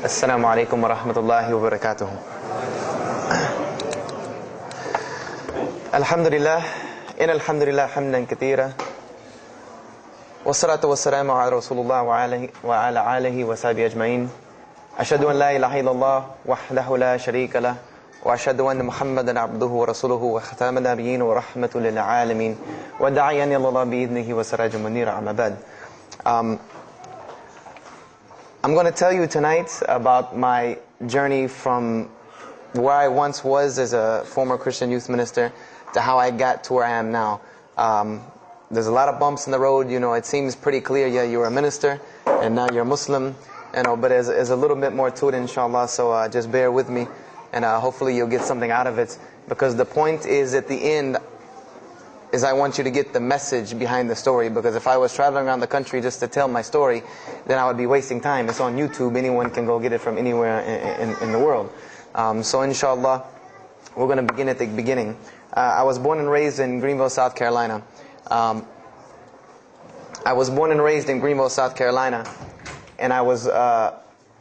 Assalamu alaikum wa rahmatullahi wa barakatuh. Alhamdulillah, alhamdulillah hamdan kathira. Wassalatu wassalamu ala Rasulullah wa ala alihi wa sahbihi ajma'in. Ashhadu an la ilaha illallah wahdahu la sharika lah. Wa ashhadu anna Muhammadan abduhu wa rasuluhu wa khataman nabiyyin wa rahmatul lil alamin. Wa da'iyan ila Allah bi idnihi wa sirajan munira, amma ba'd. I'm going to tell you tonight about my journey from where I once was as a former Christian youth minister to how I got to where I am now. There's a lot of bumps in the road. You know, it seems pretty clear. Yeah, you're a minister and now you're a Muslim. You know, but there's a little bit more to it, inshallah. So just bear with me, and hopefully you'll get something out of it. Because the point is, at the end, is I want you to get the message behind the story. Because if I was traveling around the country just to tell my story, then I would be wasting time. It's on YouTube. Anyone can go get it from anywhere in the world. So inshallah, we're going to begin at the beginning. I was born and raised in Greenville, South Carolina. I was born and raised in Greenville, South Carolina. And I was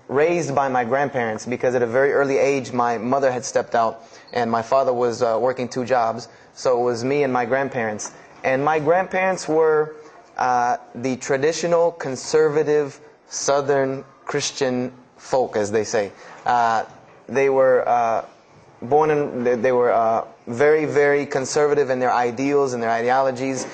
raised by my grandparents, because at a very early age, my mother had stepped out and my father was working 2 jobs. So it was me and my grandparents. And my grandparents were the traditional, conservative, Southern Christian folk, as they say. They were they were very, very conservative in their ideals and their ideologies,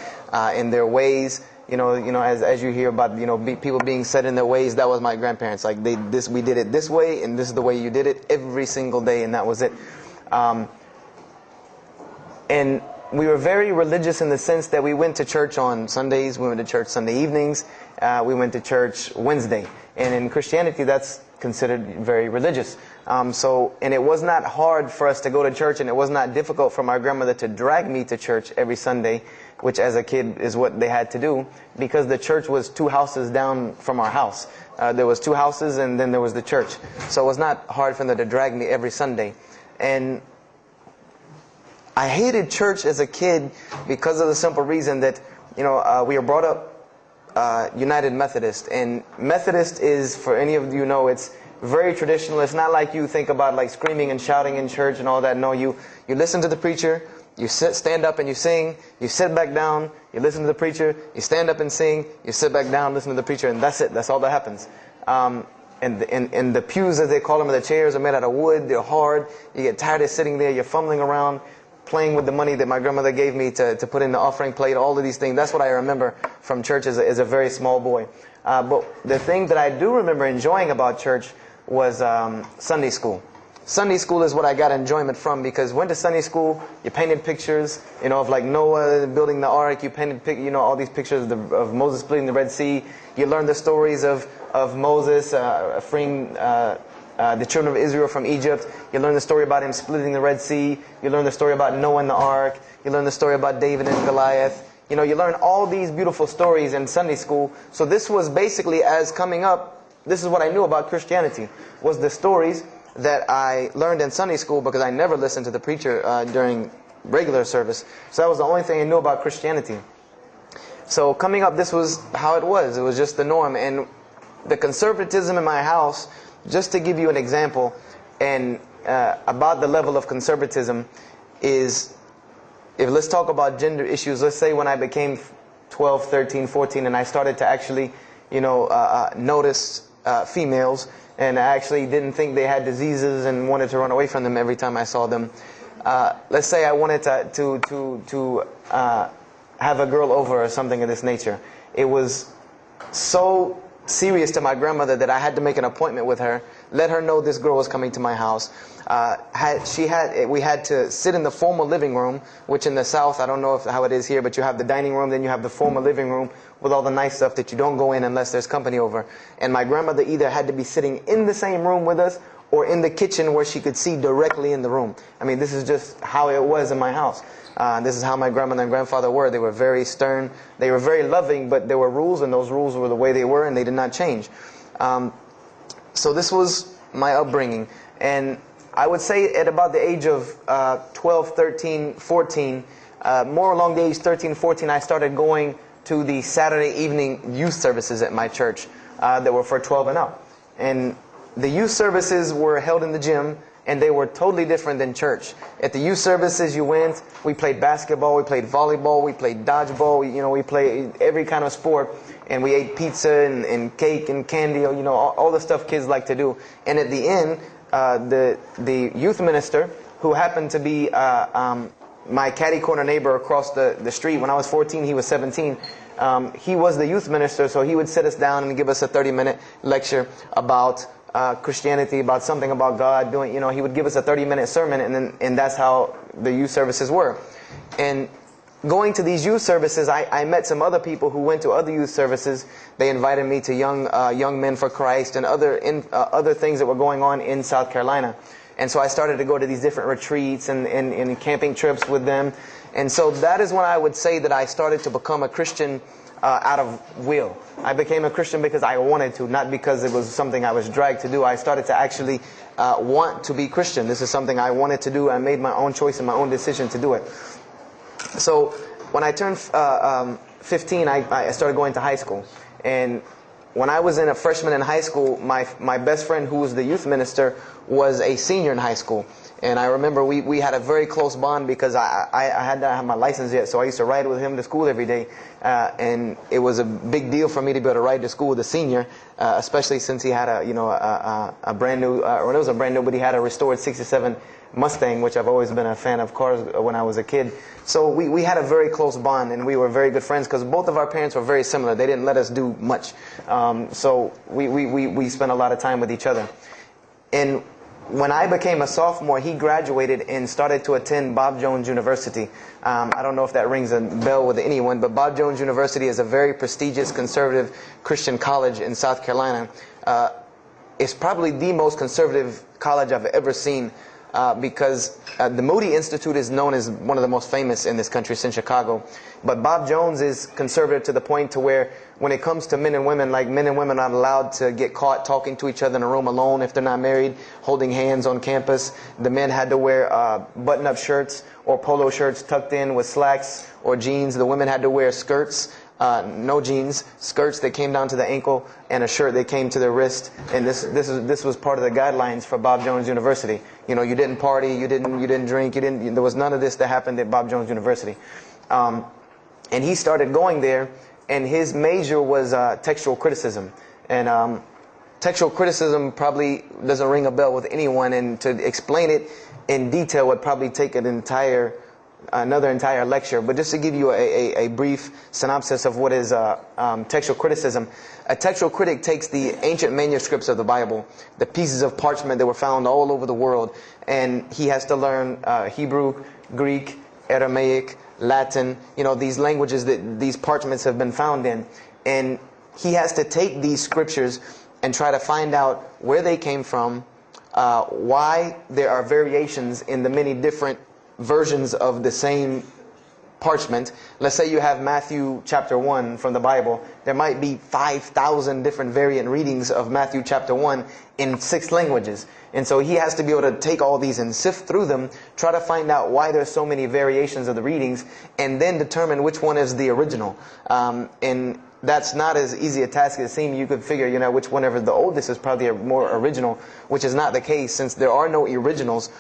in their ways. You know, as you hear about, people being set in their ways. That was my grandparents. Like we did it this way, and this is the way you did it every single day, and that was it. And we were very religious in the sense that we went to church on Sundays, we went to church Sunday evenings, we went to church Wednesday. And in Christianity, that's considered very religious. And it was not hard for us to go to church, and it was not difficult for my grandmother to drag me to church every Sunday, which as a kid is what they had to do, because the church was 2 houses down from our house. There was 2 houses, and then there was the church. So it was not hard for them to drag me every Sunday. And I hated church as a kid because of the simple reason that, we were brought up United Methodist. And Methodist is, for any of you know, it's very traditional. It's not like you think about like screaming and shouting in church and all that. No, you listen to the preacher, you stand up and you sing, you sit back down, you listen to the preacher, you stand up and sing, you sit back down, listen to the preacher, and that's it. That's all that happens. And the pews, as they call them, the chairs are made out of wood. They're hard. You get tired of sitting there. You're fumbling around, playing with the money that my grandmother gave me to put in the offering plate, all of these things. That's what I remember from church as a very small boy. But the thing that I do remember enjoying about church was Sunday school. Sunday school is what I got enjoyment from, because went to Sunday school, you painted pictures, of like Noah building the ark. You painted, all these pictures of Moses splitting the Red Sea. You learned the stories of Moses freeing the children of Israel from Egypt. You learn the story about him splitting the Red Sea. You learn the story about Noah and the ark. You learn the story about David and Goliath. You learn all these beautiful stories in Sunday school. So this was basically, as coming up, this is what I knew about Christianity, was the stories that I learned in Sunday school, because I never listened to the preacher during regular service. So that was the only thing I knew about Christianity. So coming up, this was how it was. It was just the norm. And the conservatism in my house, just to give you an example, and about the level of conservatism, is, let's talk about gender issues. Let's say when I became 12, 13, 14, and I started to actually, notice females, and I actually didn't think they had diseases and wanted to run away from them every time I saw them. Let's say I wanted to have a girl over or something of this nature. It was so serious to my grandmother that I had to make an appointment with her, let her know this girl was coming to my house. We had to sit in the formal living room, which in the South, I don't know how it is here, but you have the dining room, then you have the formal living room with all the nice stuff that you don't go in unless there's company over. And my grandmother either had to be sitting in the same room with us or in the kitchen where she could see directly in the room. I mean, this is just how it was in my house. This is how my grandmother and grandfather were. They were very stern. They were very loving, but there were rules, and those rules were the way they were, and they did not change. So this was my upbringing. And I would say at about the age of 12, 13, 14, more along the age 13, 14, I started going to the Saturday evening youth services at my church that were for 12 and up. And the youth services were held in the gym, and they were totally different than church. At the youth services, you went, we played basketball, we played volleyball, we played dodgeball, we played every kind of sport, and we ate pizza and cake and candy, all the stuff kids like to do. And at the end, the youth minister, who happened to be my catty corner neighbor across the street. When I was 14, he was 17. He was the youth minister, so he would sit us down and give us a 30-minute lecture about Christianity, about something about God. He would give us a 30-minute sermon, and that's how the youth services were. And going to these youth services, I met some other people who went to other youth services. They invited me to Young Men for Christ and other things that were going on in South Carolina. And so I started to go to these different retreats and camping trips with them. And so that is when I would say that I started to become a Christian out of will. I became a Christian because I wanted to, not because it was something I was dragged to do. I started to actually want to be Christian. This is something I wanted to do. I made my own choice and my own decision to do it. So when I turned 15, I started going to high school. And when I was a freshman in high school, my best friend, who was the youth minister, was a senior in high school. And I remember we had a very close bond because I had not had my license yet, so I used to ride with him to school every day. And it was a big deal for me to be able to ride to school with a senior, especially since he had a brand new, or it was a brand new, but he had a restored '67 Mustang, which I've always been a fan of cars when I was a kid. So we had a very close bond, and we were very good friends because both of our parents were very similar. They didn't let us do much. So we spent a lot of time with each other. And when I became a sophomore, he graduated and started to attend Bob Jones University. I don't know if that rings a bell with anyone, but Bob Jones University is a very prestigious conservative Christian college in South Carolina. It's probably the most conservative college I've ever seen. Because the Moody Institute is known as one of the most famous in this country, it's in Chicago. But Bob Jones is conservative to the point to where when it comes to men and women, like men and women are not allowed to get caught talking to each other in a room alone if they're not married, holding hands on campus. The men had to wear button-up shirts or polo shirts tucked in with slacks or jeans. The women had to wear skirts. No jeans, skirts that came down to the ankle, and a shirt that came to the wrist. And this was part of the guidelines for Bob Jones University. You didn't party, you didn't drink, there was none of this that happened at Bob Jones University. And he started going there, and his major was textual criticism. And textual criticism probably doesn't ring a bell with anyone, and to explain it in detail would probably take another entire lecture. But just to give you a brief synopsis of what is textual criticism. A textual critic takes the ancient manuscripts of the Bible, the pieces of parchment that were found all over the world, and he has to learn Hebrew, Greek, Aramaic, Latin, these languages that these parchments have been found in. And he has to take these scriptures and try to find out where they came from, why there are variations in the many different versions of the same parchment. Let's say you have Matthew chapter 1 from the Bible. There might be 5,000 different variant readings of Matthew chapter 1 in 6 languages. And so he has to be able to take all these and sift through them, try to find out why there's so many variations of the readings, and then determine which one is the original. And that's not as easy a task as it seems. You could figure, which whenever the oldest is probably more original, which is not the case since there are no originals.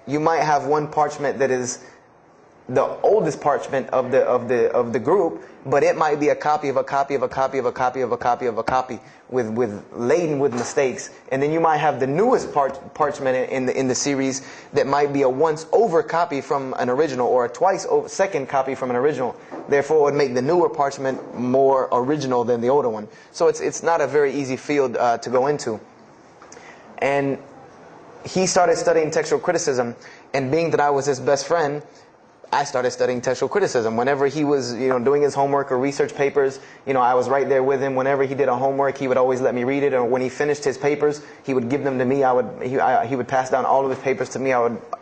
You might have one parchment that is the oldest parchment of the group, but it might be a copy of a copy of a copy of a copy of a copy of a copy with laden with mistakes. And then you might have the newest parchment in the series that might be a once over copy from an original, or a twice over second copy from an original. Therefore, it would make the newer parchment more original than the older one. So it's not a very easy field to go into. And he started studying textual criticism, and being that I was his best friend, I started studying textual criticism. Whenever he was, doing his homework or research papers, I was right there with him. Whenever he did a homework, he would always let me read it. Or when he finished his papers, he would give them to me. He would pass down all of his papers to me.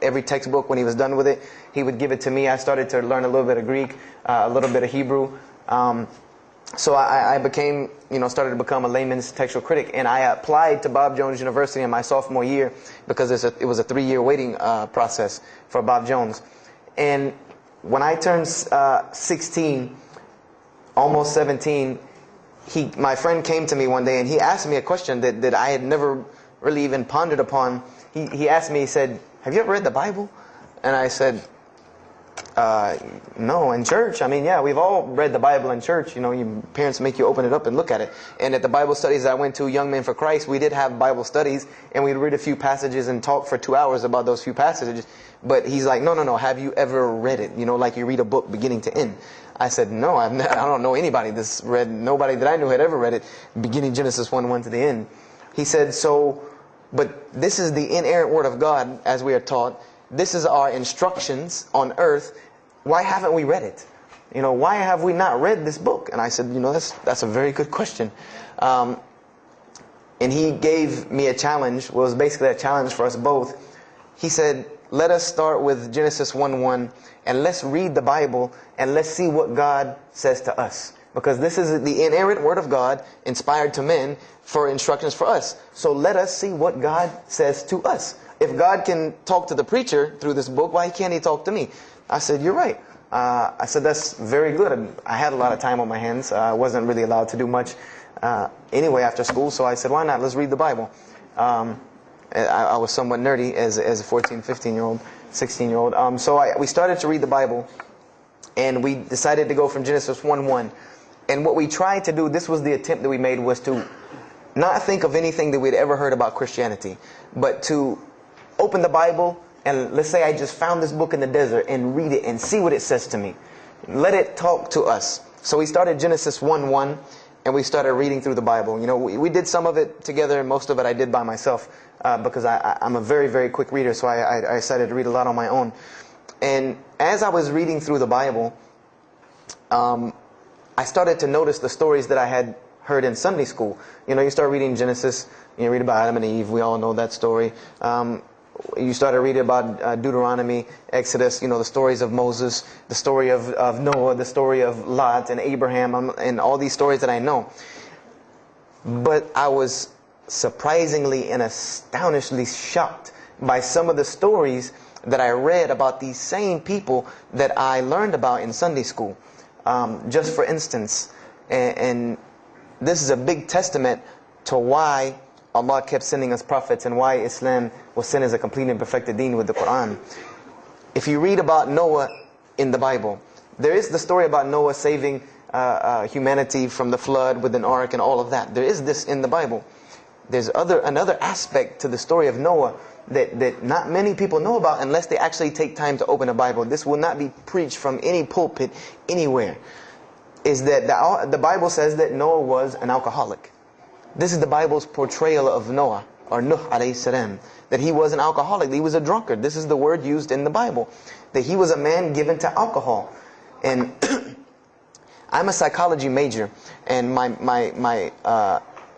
Every textbook, when he was done with it, he would give it to me. I started to learn a little bit of Greek, a little bit of Hebrew. So I became, started to become a layman's textual critic, and I applied to Bob Jones University in my sophomore year because it was a 3-year waiting process for Bob Jones. And when I turned 16, almost 17, my friend came to me one day and he asked me a question that I had never really even pondered upon. He asked me, he said, "Have you ever read the Bible?" And I said, no, in church. I mean, yeah, we've all read the Bible in church. You know, your parents make you open it up and look at it. And at the Bible studies that I went to, Young Men for Christ, we did have Bible studies, and we'd read a few passages and talk for 2 hours about those few passages. But he's like, no, have you ever read it? You know, like you read a book beginning to end. I said, no, I don't know anybody that's read, nobody that I knew had ever read it, beginning Genesis 1:1 to the end. He said, but this is the inerrant Word of God, as we are taught. This is our instructions on earth. Why haven't we read it? You know, why have we not read this book? And I said, you know, that's a very good question. And he gave me a challenge. Well, it was basically a challenge for us both. He said, let us start with Genesis 1:1 and let's read the Bible and let's see what God says to us. Because this is the inerrant Word of God, inspired to men, for instructions for us. So let us see what God says to us. If God can talk to the preacher through this book, why can't He talk to me? I said, you're right. I said, that's very good. I had a lot of time on my hands. I wasn't really allowed to do much anyway after school. So I said, why not? Let's read the Bible. I was somewhat nerdy as a 14, 15-year-old, 16-year-old. So we started to read the Bible. And we decided to go from Genesis 1:1. And what we tried to do, this was the attempt that we made, was to not think of anything that we'd ever heard about Christianity, but to open the Bible and let's say I just found this book in the desert and read it and see what it says to me. Let it talk to us. So we started Genesis 1:1 and we started reading through the Bible. You know, we did some of it together and most of it I did by myself because I'm a very, very quick reader, so I decided to read a lot on my own. And as I was reading through the Bible, I started to notice the stories that I had heard in Sunday school. You know, you start reading Genesis, you read about Adam and Eve, we all know that story. You started reading about Deuteronomy, Exodus, you know, the stories of Moses, the story of Noah, the story of Lot and Abraham, and all these stories that I know. But I was surprisingly and astonishingly shocked by some of the stories that I read about these same people that I learned about in Sunday school. Just for instance, and this is a big testament to why Allah kept sending us prophets and why Islam was sent as a complete and perfected deen with the Quran. If you read about Noah in the Bible, there is the story about Noah saving humanity from the flood with an ark and all of that. There is this in the Bible. There's another aspect to the story of Noah that not many people know about unless they actually take time to open a Bible. This will not be preached from any pulpit anywhere. Is that the Bible says that Noah was an alcoholic. This is the Bible's portrayal of Noah, or Nuh alayhi salam, that he was an alcoholic, he was a drunkard. This is the word used in the Bible, that he was a man given to alcohol. And I'm a psychology major, and my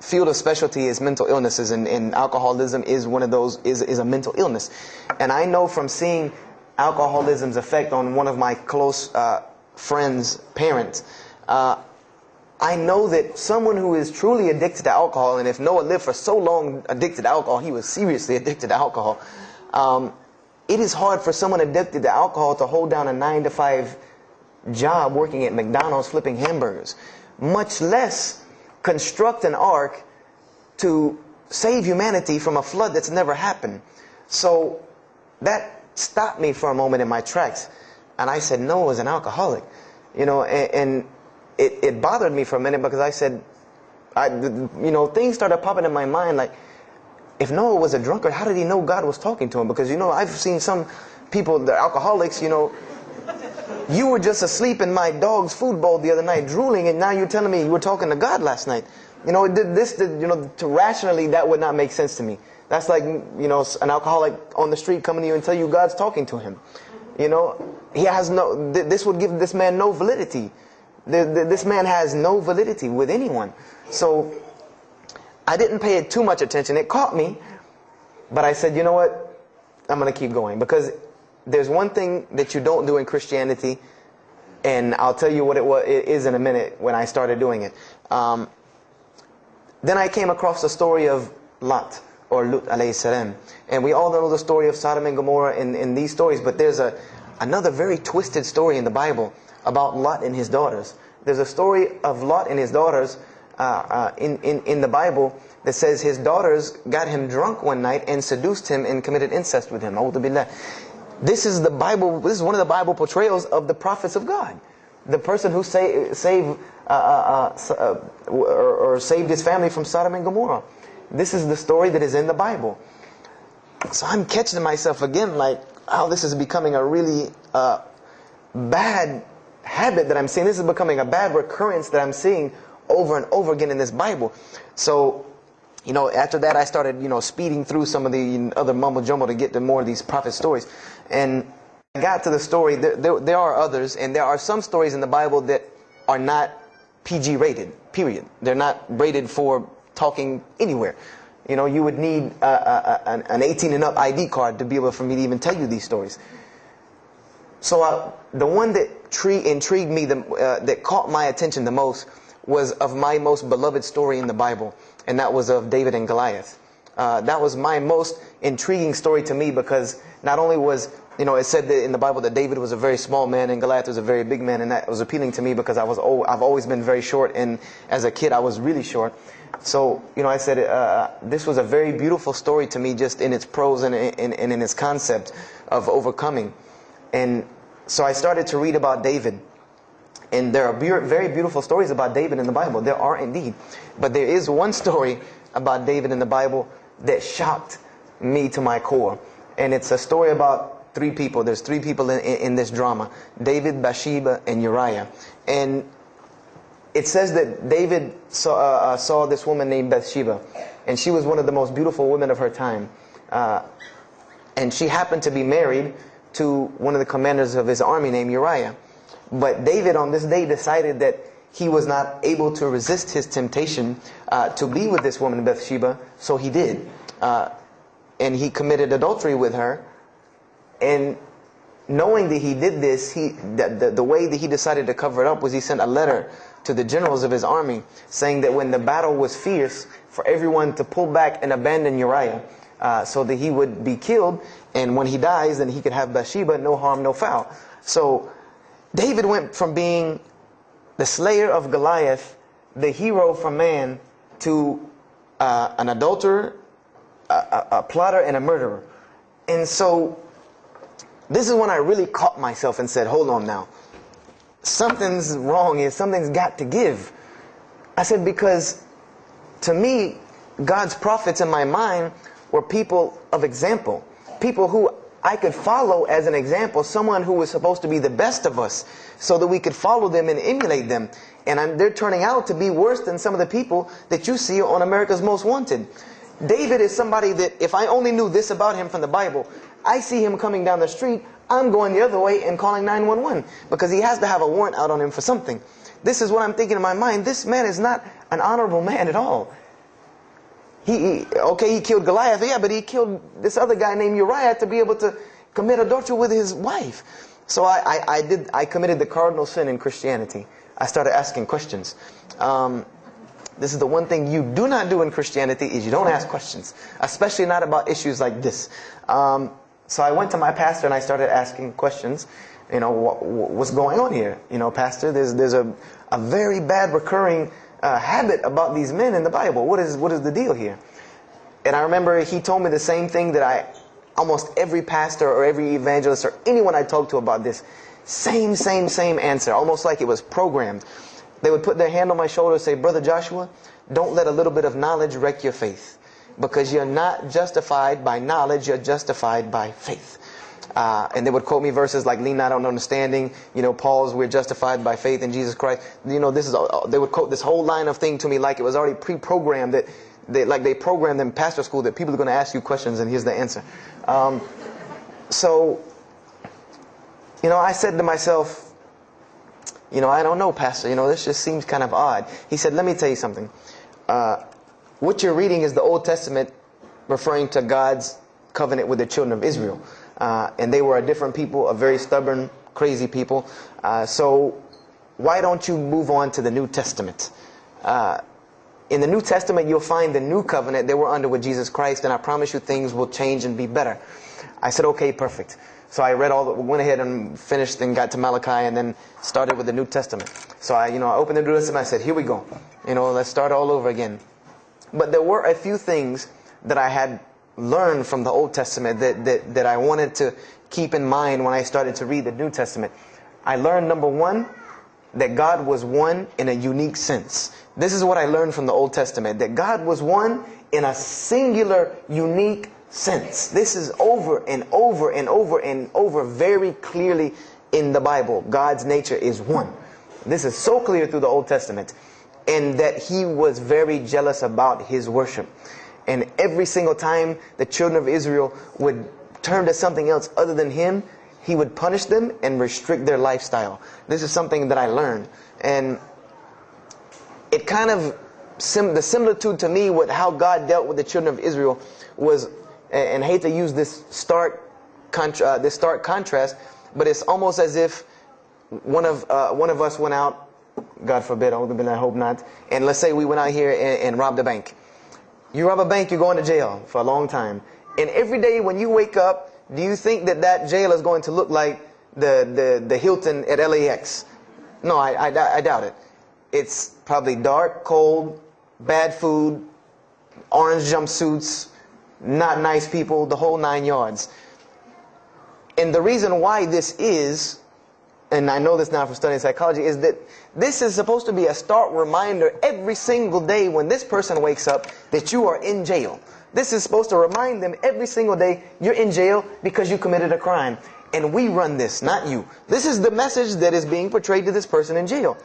field of specialty is mental illnesses, and alcoholism is one of those, is a mental illness. And I know from seeing alcoholism's effect on one of my close friends' parents, I know that someone who is truly addicted to alcohol, and if Noah lived for so long addicted to alcohol, he was seriously addicted to alcohol. It is hard for someone addicted to alcohol to hold down a 9-to-5 job working at McDonald's flipping hamburgers, much less construct an ark to save humanity from a flood that's never happened. So that stopped me for a moment in my tracks, and I said, Noah was an alcoholic, you know, and it bothered me for a minute because I said, you know, things started popping in my mind like, if Noah was a drunkard, how did he know God was talking to him? Because, you know, I've seen some people, they're alcoholics, you know, you were just asleep in my dog's food bowl the other night drooling, and now you're telling me you were talking to God last night. You know, you know, to rationally, that would not make sense to me. That's like, you know, an alcoholic on the street coming to you and tell you God's talking to him. You know, he has no, this would give this man no validity. This man has no validity with anyone. So I didn't pay it too much attention. It caught me, but I said, you know what? I'm going to keep going, because there's one thing that you don't do in Christianity, and I'll tell you what it is in a minute when I started doing it. Then I came across the story of Lot, or Lut alayhi salam. And we all know the story of Sodom and Gomorrah in these stories, but there's another very twisted story in the Bible about Lot and his daughters. There's a story of Lot and his daughters in the Bible that says his daughters got him drunk one night and seduced him and committed incest with him. A'udhu billah. This is the Bible. This is one of the Bible portrayals of the prophets of God. The person who saved his family from Sodom and Gomorrah. This is the story that is in the Bible. So I'm catching myself again, like, how this is becoming a really bad habit that I'm seeing. This is becoming a bad recurrence that I'm seeing over and over again in this Bible. So, after that I started, speeding through some of the other mumbo jumbo to get to more of these prophet stories. And I got to the story, there are others, and there are some stories in the Bible that are not PG rated, period. They're not rated for talking anywhere. You would need an 18 and up ID card to be able for me to even tell you these stories. So the one that intrigued me, that caught my attention the most, was of my most beloved story in the Bible, and that was of David and Goliath. That was my most intriguing story to me, because not only was, it said that in the Bible that David was a very small man and Goliath was a very big man, and that was appealing to me because I've always been very short, and as a kid I was really short. So, I said this was a very beautiful story to me, just in its prose and in its concept of overcoming. And so I started to read about David. And there are very beautiful stories about David in the Bible. There are indeed. But there is one story about David in the Bible that shocked me to my core. And it's a story about three people. There's three people in this drama: David, Bathsheba, and Uriah. And it says that David saw this woman named Bathsheba. And she was one of the most beautiful women of her time. And she happened to be married to one of the commanders of his army named Uriah. But David on this day decided that he was not able to resist his temptation to be with this woman Bathsheba, so he did. And he committed adultery with her. And knowing that he did this, the way that he decided to cover it up was he sent a letter to the generals of his army saying that when the battle was fierce, for everyone to pull back and abandon Uriah, so that he would be killed, and when he dies, then he could have Bathsheba, no harm, no foul. So David went from being the slayer of Goliath, the hero from man, to an adulterer, a plotter, and a murderer. And so this is when I really caught myself and said, hold on now. Something's wrong here. Something's got to give. I said, because to me, God's prophets in my mind were people of example. People who I could follow as an example. Someone who was supposed to be the best of us, so that we could follow them and emulate them. And they're turning out to be worse than some of the people that you see on America's Most Wanted. David is somebody that, if I only knew this about him from the Bible, I see him coming down the street, I'm going the other way and calling 911, because he has to have a warrant out on him for something. This is what I'm thinking in my mind. This man is not an honorable man at all. He killed Goliath, yeah, but he killed this other guy named Uriah to be able to commit adultery with his wife. So I committed the cardinal sin in Christianity. I started asking questions. This is the one thing you do not do in Christianity, is you don't ask questions, especially not about issues like this. So I went to my pastor and I started asking questions. What's going on here? Pastor, there's a very bad recurring habit about these men in the Bible. What is the deal here? And I remember he told me the same thing that almost every pastor or every evangelist or anyone I talked to about this, same answer, almost like it was programmed. They would put their hand on my shoulder and say, Brother Joshua, don't let a little bit of knowledge wreck your faith, because you're not justified by knowledge, you're justified by faith. And they would quote me verses like, lean not on understanding, Paul's, we're justified by faith in Jesus Christ. They would quote this whole line of thing to me like it was already pre-programmed, that they programmed in pastor school that people are going to ask you questions and here's the answer. So I said to myself, I don't know, Pastor, this just seems kind of odd. He said, let me tell you something. What you're reading is the Old Testament referring to God's covenant with the children of Israel. And they were a different people, a very stubborn, crazy people. So why don't you move on to the New Testament? In the New Testament, you'll find the new covenant that we're under with Jesus Christ, and I promise you things will change and be better. I said, okay, perfect. So I went ahead and finished and got to Malachi and then started with the New Testament. So I opened the New Testament. I said, here we go. Let's start all over again. But there were a few things that I had learned from the Old Testament that I wanted to keep in mind when I started to read the New Testament. I learned, number one, that God was one in a unique sense. This is what I learned from the Old Testament, that God was one in a singular, unique sense. This is over and over and over and over very clearly in the Bible. God's nature is one. This is so clear through the Old Testament. And that He was very jealous about His worship. And every single time the children of Israel would turn to something else other than Him, He would punish them and restrict their lifestyle. This is something that I learned. And it kind of, the similitude to me with how God dealt with the children of Israel was, and I hate to use this stark contrast, but it's almost as if one of us went out, God forbid, I hope not, and let's say we went out here and robbed a bank. You rob a bank, you're going to jail for a long time. And every day when you wake up, do you think that jail is going to look like the Hilton at LAX? No, I doubt it. It's probably dark, cold, bad food, orange jumpsuits, not nice people, the whole 9 yards. And the reason why this is, and I know this now from studying psychology, is that this is supposed to be a stark reminder every single day when this person wakes up that you are in jail. This is supposed to remind them every single day you're in jail because you committed a crime. And we run this, not you. This is the message that is being portrayed to this person in jail.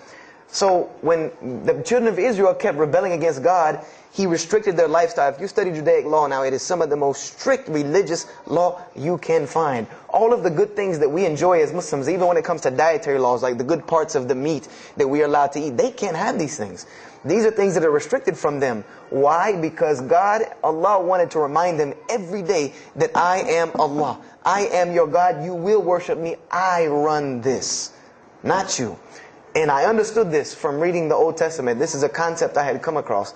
So when the children of Israel kept rebelling against God, He restricted their lifestyle. If you study Judaic law now, it is some of the most strict religious law you can find. All of the good things that we enjoy as Muslims, even when it comes to dietary laws, like the good parts of the meat that we are allowed to eat, they can't have these things. These are things that are restricted from them. Why? Because God, Allah, wanted to remind them every day that I am Allah. I am your God. You will worship me. I run this, not you. And I understood this from reading the Old Testament. This is a concept I had come across.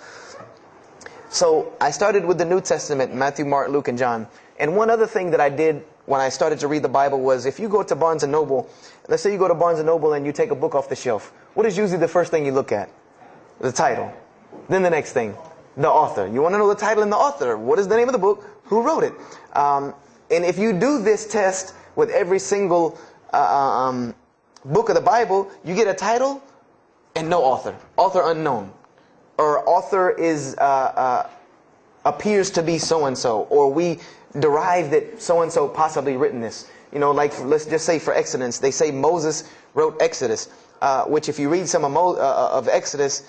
So I started with the New Testament, Matthew, Mark, Luke, and John. And one other thing that I did when I started to read the Bible was, if you go to Barnes & Noble, let's say you go to Barnes & Noble and you take a book off the shelf. What is usually the first thing you look at? The title. Then the next thing, the author. You want to know the title and the author. What is the name of the book? Who wrote it? And if you do this test with every single book of the Bible, you get a title and no author. Author unknown. Or author is appears to be so-and-so. Or we derive that so-and-so possibly written this. Like let's just say for Exodus, they say Moses wrote Exodus. Which if you read some of Exodus,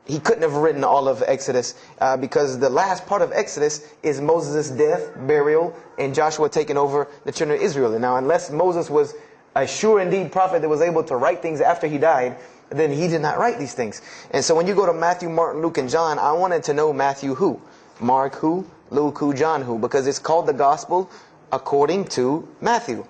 he couldn't have written all of Exodus because the last part of Exodus is Moses' death, burial, and Joshua taking over the children of Israel. And now, unless Moses was a sure indeed prophet that was able to write things after he died, then he did not write these things. And so when you go to Matthew, Mark, Luke, and John, I wanted to know Matthew who, Mark who, Luke who, John who, because it's called the Gospel according to Matthew.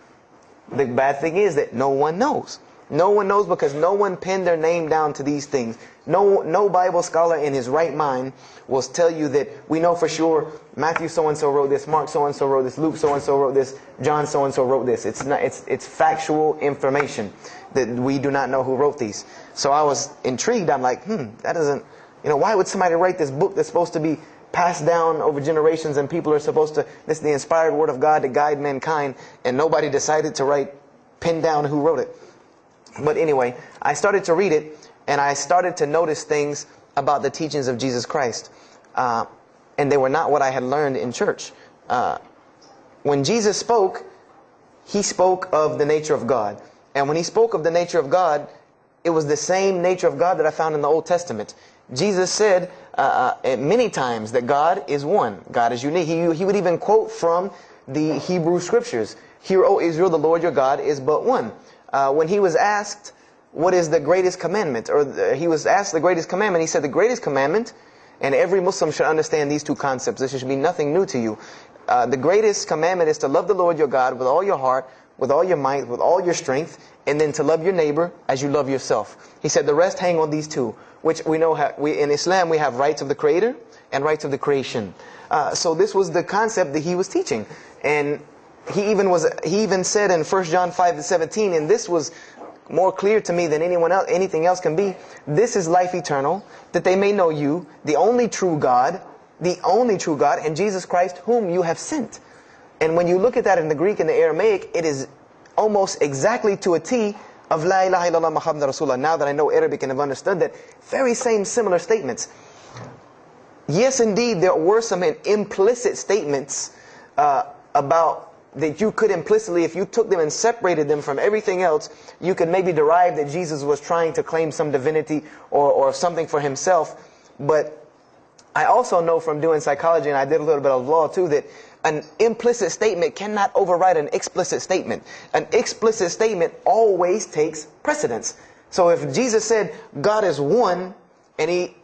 The bad thing is that no one knows. No one knows because no one pinned their name down to these things. No Bible scholar in his right mind will tell you that we know for sure Matthew so-and-so wrote this, Mark so-and-so wrote this, Luke so-and-so wrote this, John so-and-so wrote this. It's factual information that we do not know who wrote these. So I was intrigued. I'm like, that doesn't, why would somebody write this book that's supposed to be passed down over generations and people are supposed to, this is the inspired word of God to guide mankind, and nobody decided to pin down who wrote it. But anyway, I started to read it, and I started to notice things about the teachings of Jesus Christ. And they were not what I had learned in church. When Jesus spoke, He spoke of the nature of God. And when He spoke of the nature of God, it was the same nature of God that I found in the Old Testament. Jesus said many times that God is one. God is unique. He would even quote from the Hebrew Scriptures. Hear, O Israel, the Lord your God is but one. When He was asked, what is the greatest commandment? Or He was asked the greatest commandment. He said the greatest commandment, and every Muslim should understand these two concepts. This should be nothing new to you. The greatest commandment is to love the Lord your God with all your heart, with all your might, with all your strength, and then to love your neighbor as you love yourself. He said the rest hang on these two, which we know in Islam we have rights of the Creator and rights of the creation. So this was the concept that He was teaching. And he even said in 1 John 5:17, and this was more clear to me than anything else can be. This is life eternal, that they may know you, the only true God, and Jesus Christ, whom you have sent. And when you look at that in the Greek and the Aramaic, it is almost exactly to a T of La ilaha illallah Muhammad Rasulullah. Now that I know Arabic and have understood that, very same similar statements. Yes, indeed, there were some implicit statements about that you could implicitly, if you took them and separated them from everything else, you could maybe derive that Jesus was trying to claim some divinity or something for himself. But I also know from doing psychology, and I did a little bit of law too, that an implicit statement cannot override an explicit statement. An explicit statement always takes precedence. So if Jesus said God is one, and he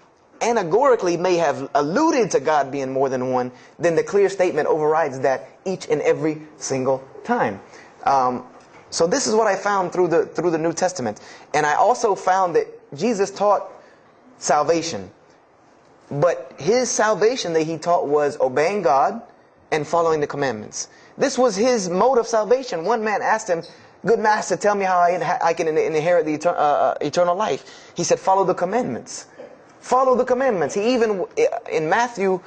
allegorically may have alluded to God being more than one, then the clear statement overrides that each and every single time. So this is what I found through the New Testament. And I also found that Jesus taught salvation. But his salvation that he taught was obeying God and following the commandments. This was his mode of salvation. One man asked him, "Good master, tell me how I can inherit the eternal life." He said, "Follow the commandments." Follow the commandments. He even, in Matthew,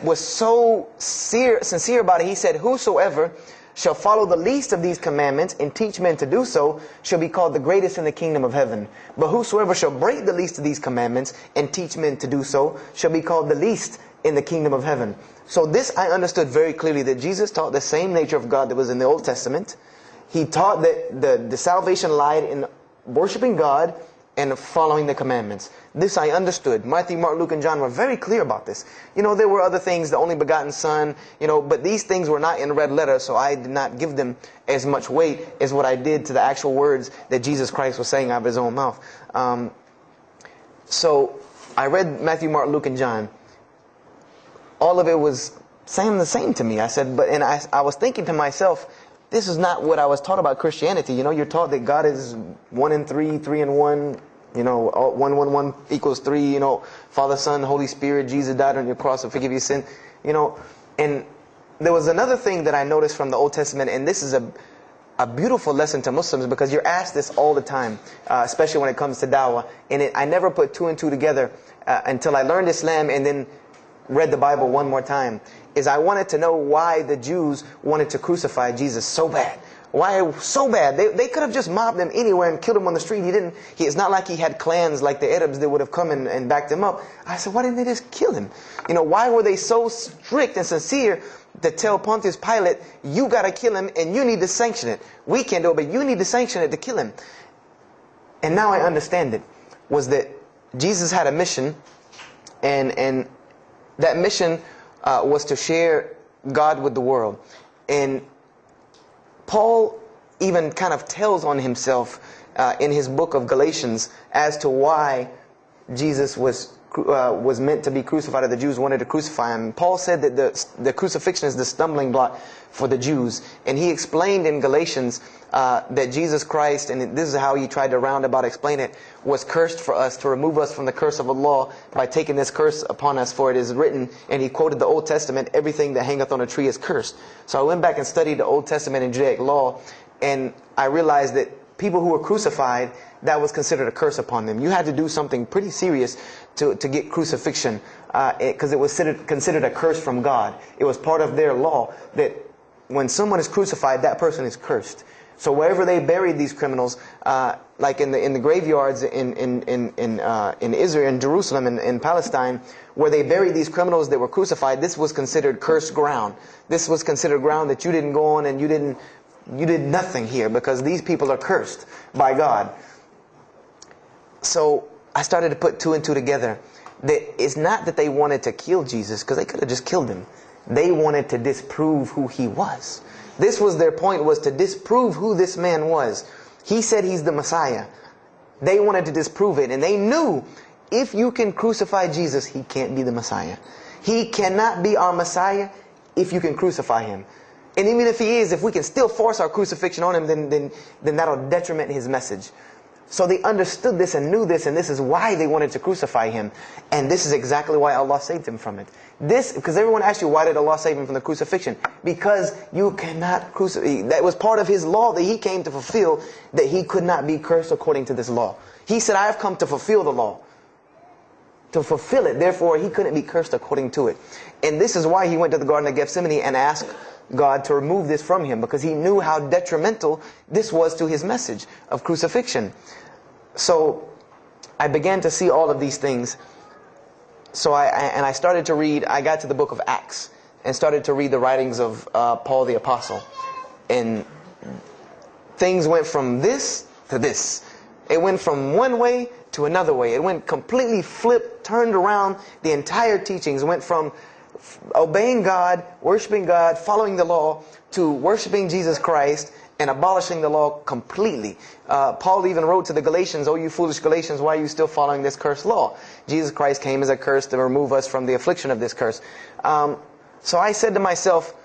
was so sincere about it. He said, "Whosoever shall follow the least of these commandments and teach men to do so shall be called the greatest in the kingdom of heaven. But whosoever shall break the least of these commandments and teach men to do so shall be called the least in the kingdom of heaven." So this I understood very clearly, that Jesus taught the same nature of God that was in the Old Testament. He taught that the salvation lied in worshiping God and following the commandments. This I understood. Matthew, Mark, Luke, and John were very clear about this. You know, there were other things, the only begotten Son, you know, but these things were not in red letter, so I did not give them as much weight as what I did to the actual words that Jesus Christ was saying out of his own mouth. So I read Matthew, Mark, Luke, and John. All of it was saying the same to me. I said, and I was thinking to myself, this is not what I was taught about Christianity. You know, you're taught that God is 1 in 3, 3 in 1. You know, 1, 1, 1 equals 3. You know, Father, Son, Holy Spirit. Jesus died on your cross to forgive your sin. You know, and there was another thing that I noticed from the Old Testament, and this is a beautiful lesson to Muslims, because you're asked this all the time, especially when it comes to dawah. And I never put 2 and 2 together until I learned Islam and then read the Bible one more time. Is I wanted to know why the Jews wanted to crucify Jesus so bad. Why so bad? They could have just mobbed him anywhere and killed him on the street. It's not like he had clans like the Arabs that would have come and backed him up. I said, why didn't they just kill him? You know, why were they so strict and sincere to tell Pontius Pilate, you got to kill him and you need to sanction it? We can't do it, but you need to sanction it to kill him. And now I understand it. Was that Jesus had a mission, and that mission was to share God with the world. And Paul even kind of tells on himself in his book of Galatians as to why Jesus was meant to be crucified, or the Jews wanted to crucify him. Paul said that the crucifixion is the stumbling block for the Jews. And he explained in Galatians that Jesus Christ, and this is how he tried to roundabout explain it, was cursed for us, to remove us from the curse of Allah by taking this curse upon us. For it is written, and he quoted the Old Testament, everything that hangeth on a tree is cursed. So I went back and studied the Old Testament and Judaic law, and I realized that people who were crucified, that was considered a curse upon them. You had to do something pretty serious to get crucifixion, because it was considered a curse from God. It was part of their law that when someone is crucified, that person is cursed. So wherever they buried these criminals, like in the graveyards in Israel, in Jerusalem, in Palestine, where they buried these criminals that were crucified, this was considered cursed ground. This was considered ground that you didn't go on, and you did nothing here, because these people are cursed by God. So I started to put 2 and 2 together. That it's not that they wanted to kill Jesus, because they could have just killed him. They wanted to disprove who he was. This was their point, was to disprove who this man was. He said he's the Messiah. They wanted to disprove it. And they knew, if you can crucify Jesus, he can't be the Messiah. He cannot be our Messiah if you can crucify him. And even if he is, if we can still force our crucifixion on him, then that'll detriment his message. So they understood this and knew this, and this is why they wanted to crucify him. And this is exactly why Allah saved him from it. Because everyone asks you, why did Allah save him from the crucifixion? Because you cannot crucify. That was part of his law that he came to fulfill, that he could not be cursed according to this law. He said, I have come to fulfill the law. To fulfill it. Therefore, he couldn't be cursed according to it. And this is why he went to the Garden of Gethsemane and asked God to remove this from him, because he knew how detrimental this was to his message of crucifixion. So I began to see all of these things. So I started to read. I got to the book of Acts and started to read the writings of Paul the Apostle. And things went from this to this. It went from one way to another way. It went completely flipped, turned around. The entire teachings went from obeying God, worshiping God, following the law, to worshiping Jesus Christ and abolishing the law completely. Paul even wrote to the Galatians, "Oh, you foolish Galatians, why are you still following this cursed law?" Jesus Christ came as a curse to remove us from the affliction of this curse. So I said to myself,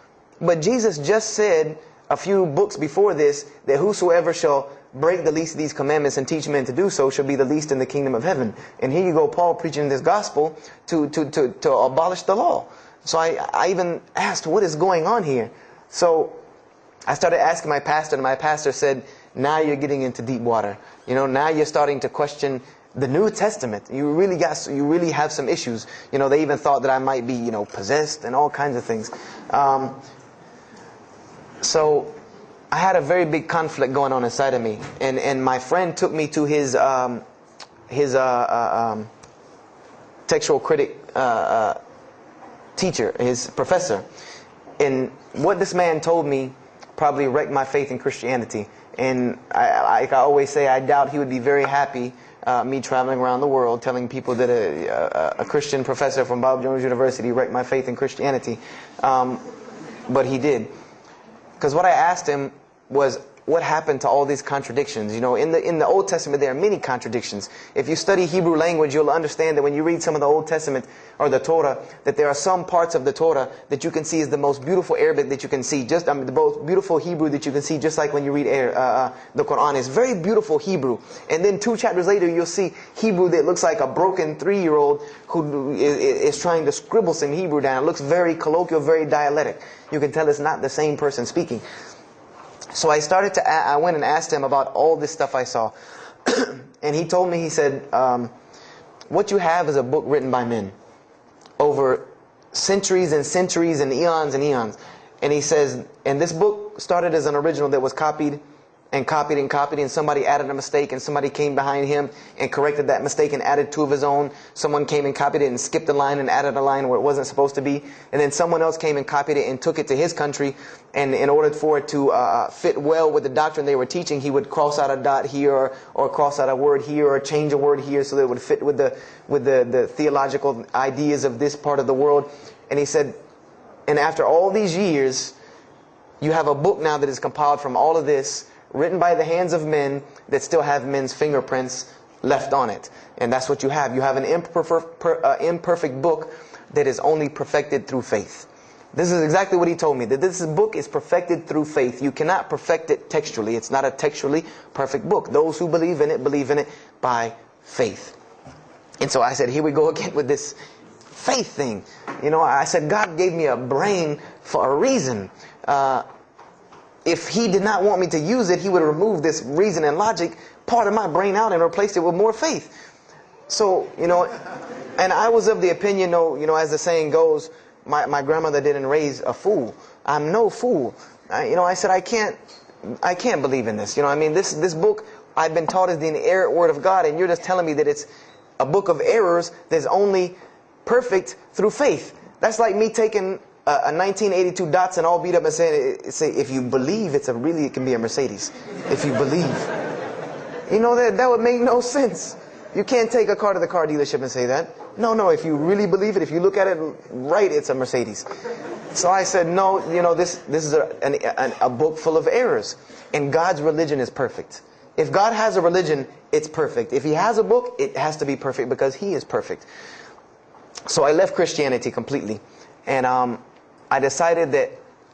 but Jesus just said a few books before this that whosoever shall break the least of these commandments and teach men to do so shall be the least in the kingdom of heaven. And here you go, Paul preaching this gospel to abolish the law. So I even asked, what is going on here? So I started asking my pastor, and my pastor said, now you're getting into deep water. You know, now you're starting to question the New Testament. You really have some issues. You know, they even thought that I might be, you know, possessed and all kinds of things. So I had a very big conflict going on inside of me, and my friend took me to his textual critic teacher, his professor. And what this man told me probably wrecked my faith in Christianity. And I always say, I doubt he would be very happy me traveling around the world telling people that a Christian professor from Bob Jones University wrecked my faith in Christianity. But he did. Because what I asked him was, what happened to all these contradictions? You know, in the Old Testament there are many contradictions. If you study Hebrew language, you'll understand that when you read some of the Old Testament or the Torah, that there are some parts of the Torah that you can see is the most beautiful Arabic that you can see, the most beautiful Hebrew that you can see, just like when you read the Quran. It's very beautiful Hebrew. And then 2 chapters later, you'll see Hebrew that looks like a broken 3-year-old who is trying to scribble some Hebrew down. It looks very colloquial, very dialectic. You can tell it's not the same person speaking. So I went and asked him about all this stuff I saw. And he told me, he said, what you have is a book written by men over centuries and centuries and eons and eons. And he says, and this book started as an original that was copied and copied and copied, and somebody added a mistake, and somebody came behind him and corrected that mistake and added 2 of his own. Someone came and copied it and skipped a line and added a line where it wasn't supposed to be. And then someone else came and copied it and took it to his country, and in order for it to fit well with the doctrine they were teaching, he would cross out a dot here or cross out a word here or change a word here so that it would fit with the theological ideas of this part of the world. And he said, and after all these years, you have a book now that is compiled from all of this, written by the hands of men that still have men's fingerprints left on it. And that's what you have. You have an imperfect book that is only perfected through faith. This is exactly what he told me, that this book is perfected through faith. You cannot perfect it textually. It's not a textually perfect book. Those who believe in it by faith. And so I said, here we go again with this faith thing. You know, I said, God gave me a brain for a reason. If he did not want me to use it, he would remove this reason and logic part of my brain out and replace it with more faith. So, you know, and I was of the opinion, you know, as the saying goes, my grandmother didn't raise a fool. I'm no fool. You know, I said, I can't believe in this. You know, I mean, this book I've been taught is the inerrant word of God, and you're just telling me that it's a book of errors that's only perfect through faith. That's like me taking a 1982 Datsun all beat up and say, if you believe, it can be a Mercedes. If you believe. You know, that would make no sense. You can't take a car to the car dealership and say that. No, if you really believe it, if you look at it right, it's a Mercedes. So I said, no, you know, this is a book full of errors. And God's religion is perfect. If God has a religion, it's perfect. If he has a book, it has to be perfect because he is perfect. So I left Christianity completely. And I decided that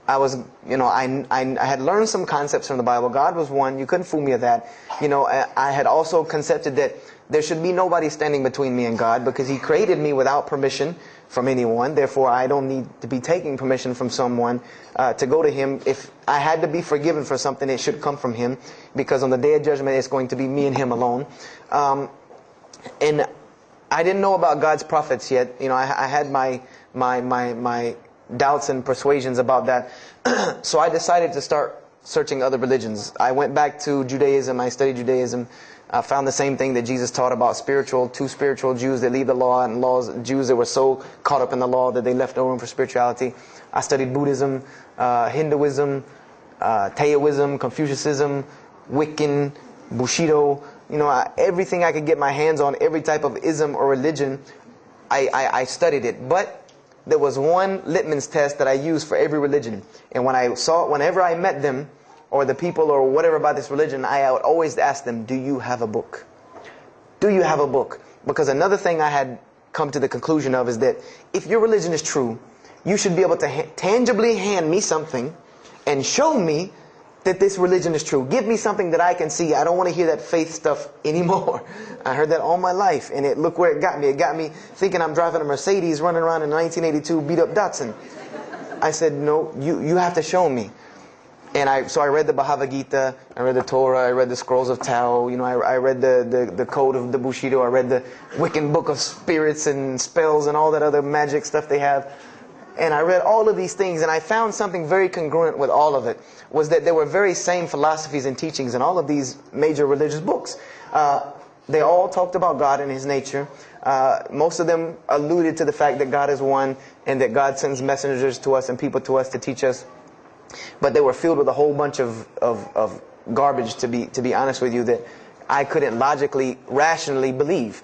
I was, I had learned some concepts from the Bible. God was one. You couldn't fool me of that. I had also concepted that there should be nobody standing between me and God, because He created me without permission from anyone. Therefore, I don't need to be taking permission from someone to go to Him. If I had to be forgiven for something, it should come from Him, because on the day of judgment, it's going to be me and Him alone. And I didn't know about God's prophets yet. I had my doubts and persuasions about that. So I decided to start searching other religions. I went back to Judaism. I studied Judaism. I found the same thing that Jesus taught about two spiritual Jews that leave the law, and Jews that were so caught up in the law that they left no room for spirituality. I studied Buddhism, Hinduism, Taoism, Confucianism, Wiccan, Bushido. Everything I could get my hands on, every type of ism or religion, I studied it. But there was one litmus test that I used for every religion. And whenever I met them, or the people or whatever about this religion, I would always ask them, do you have a book? Do you have a book? Because another thing I had come to the conclusion of is that if your religion is true, you should be able to tangibly hand me something and show me that this religion is true. Give me something that I can see. I don't want to hear that faith stuff anymore. I heard that all my life, and look where it got me. It got me thinking I'm driving a Mercedes running around in a 1982 beat-up Datsun. I said, no, you have to show me. And so I read the Bhagavad Gita, I read the Torah, I read the Scrolls of Tao, I read the Code of the Bushido, I read the Wiccan Book of Spirits and Spells and all that other magic stuff they have. And I read all of these things, and I found something very congruent with all of it, was that there were very same philosophies and teachings in all of these major religious books. They all talked about God and His nature. Most of them alluded to the fact that God is one, and that God sends messengers to us and people to us to teach us. But they were filled with a whole bunch of garbage, to be honest with you, that I couldn't logically, rationally believe.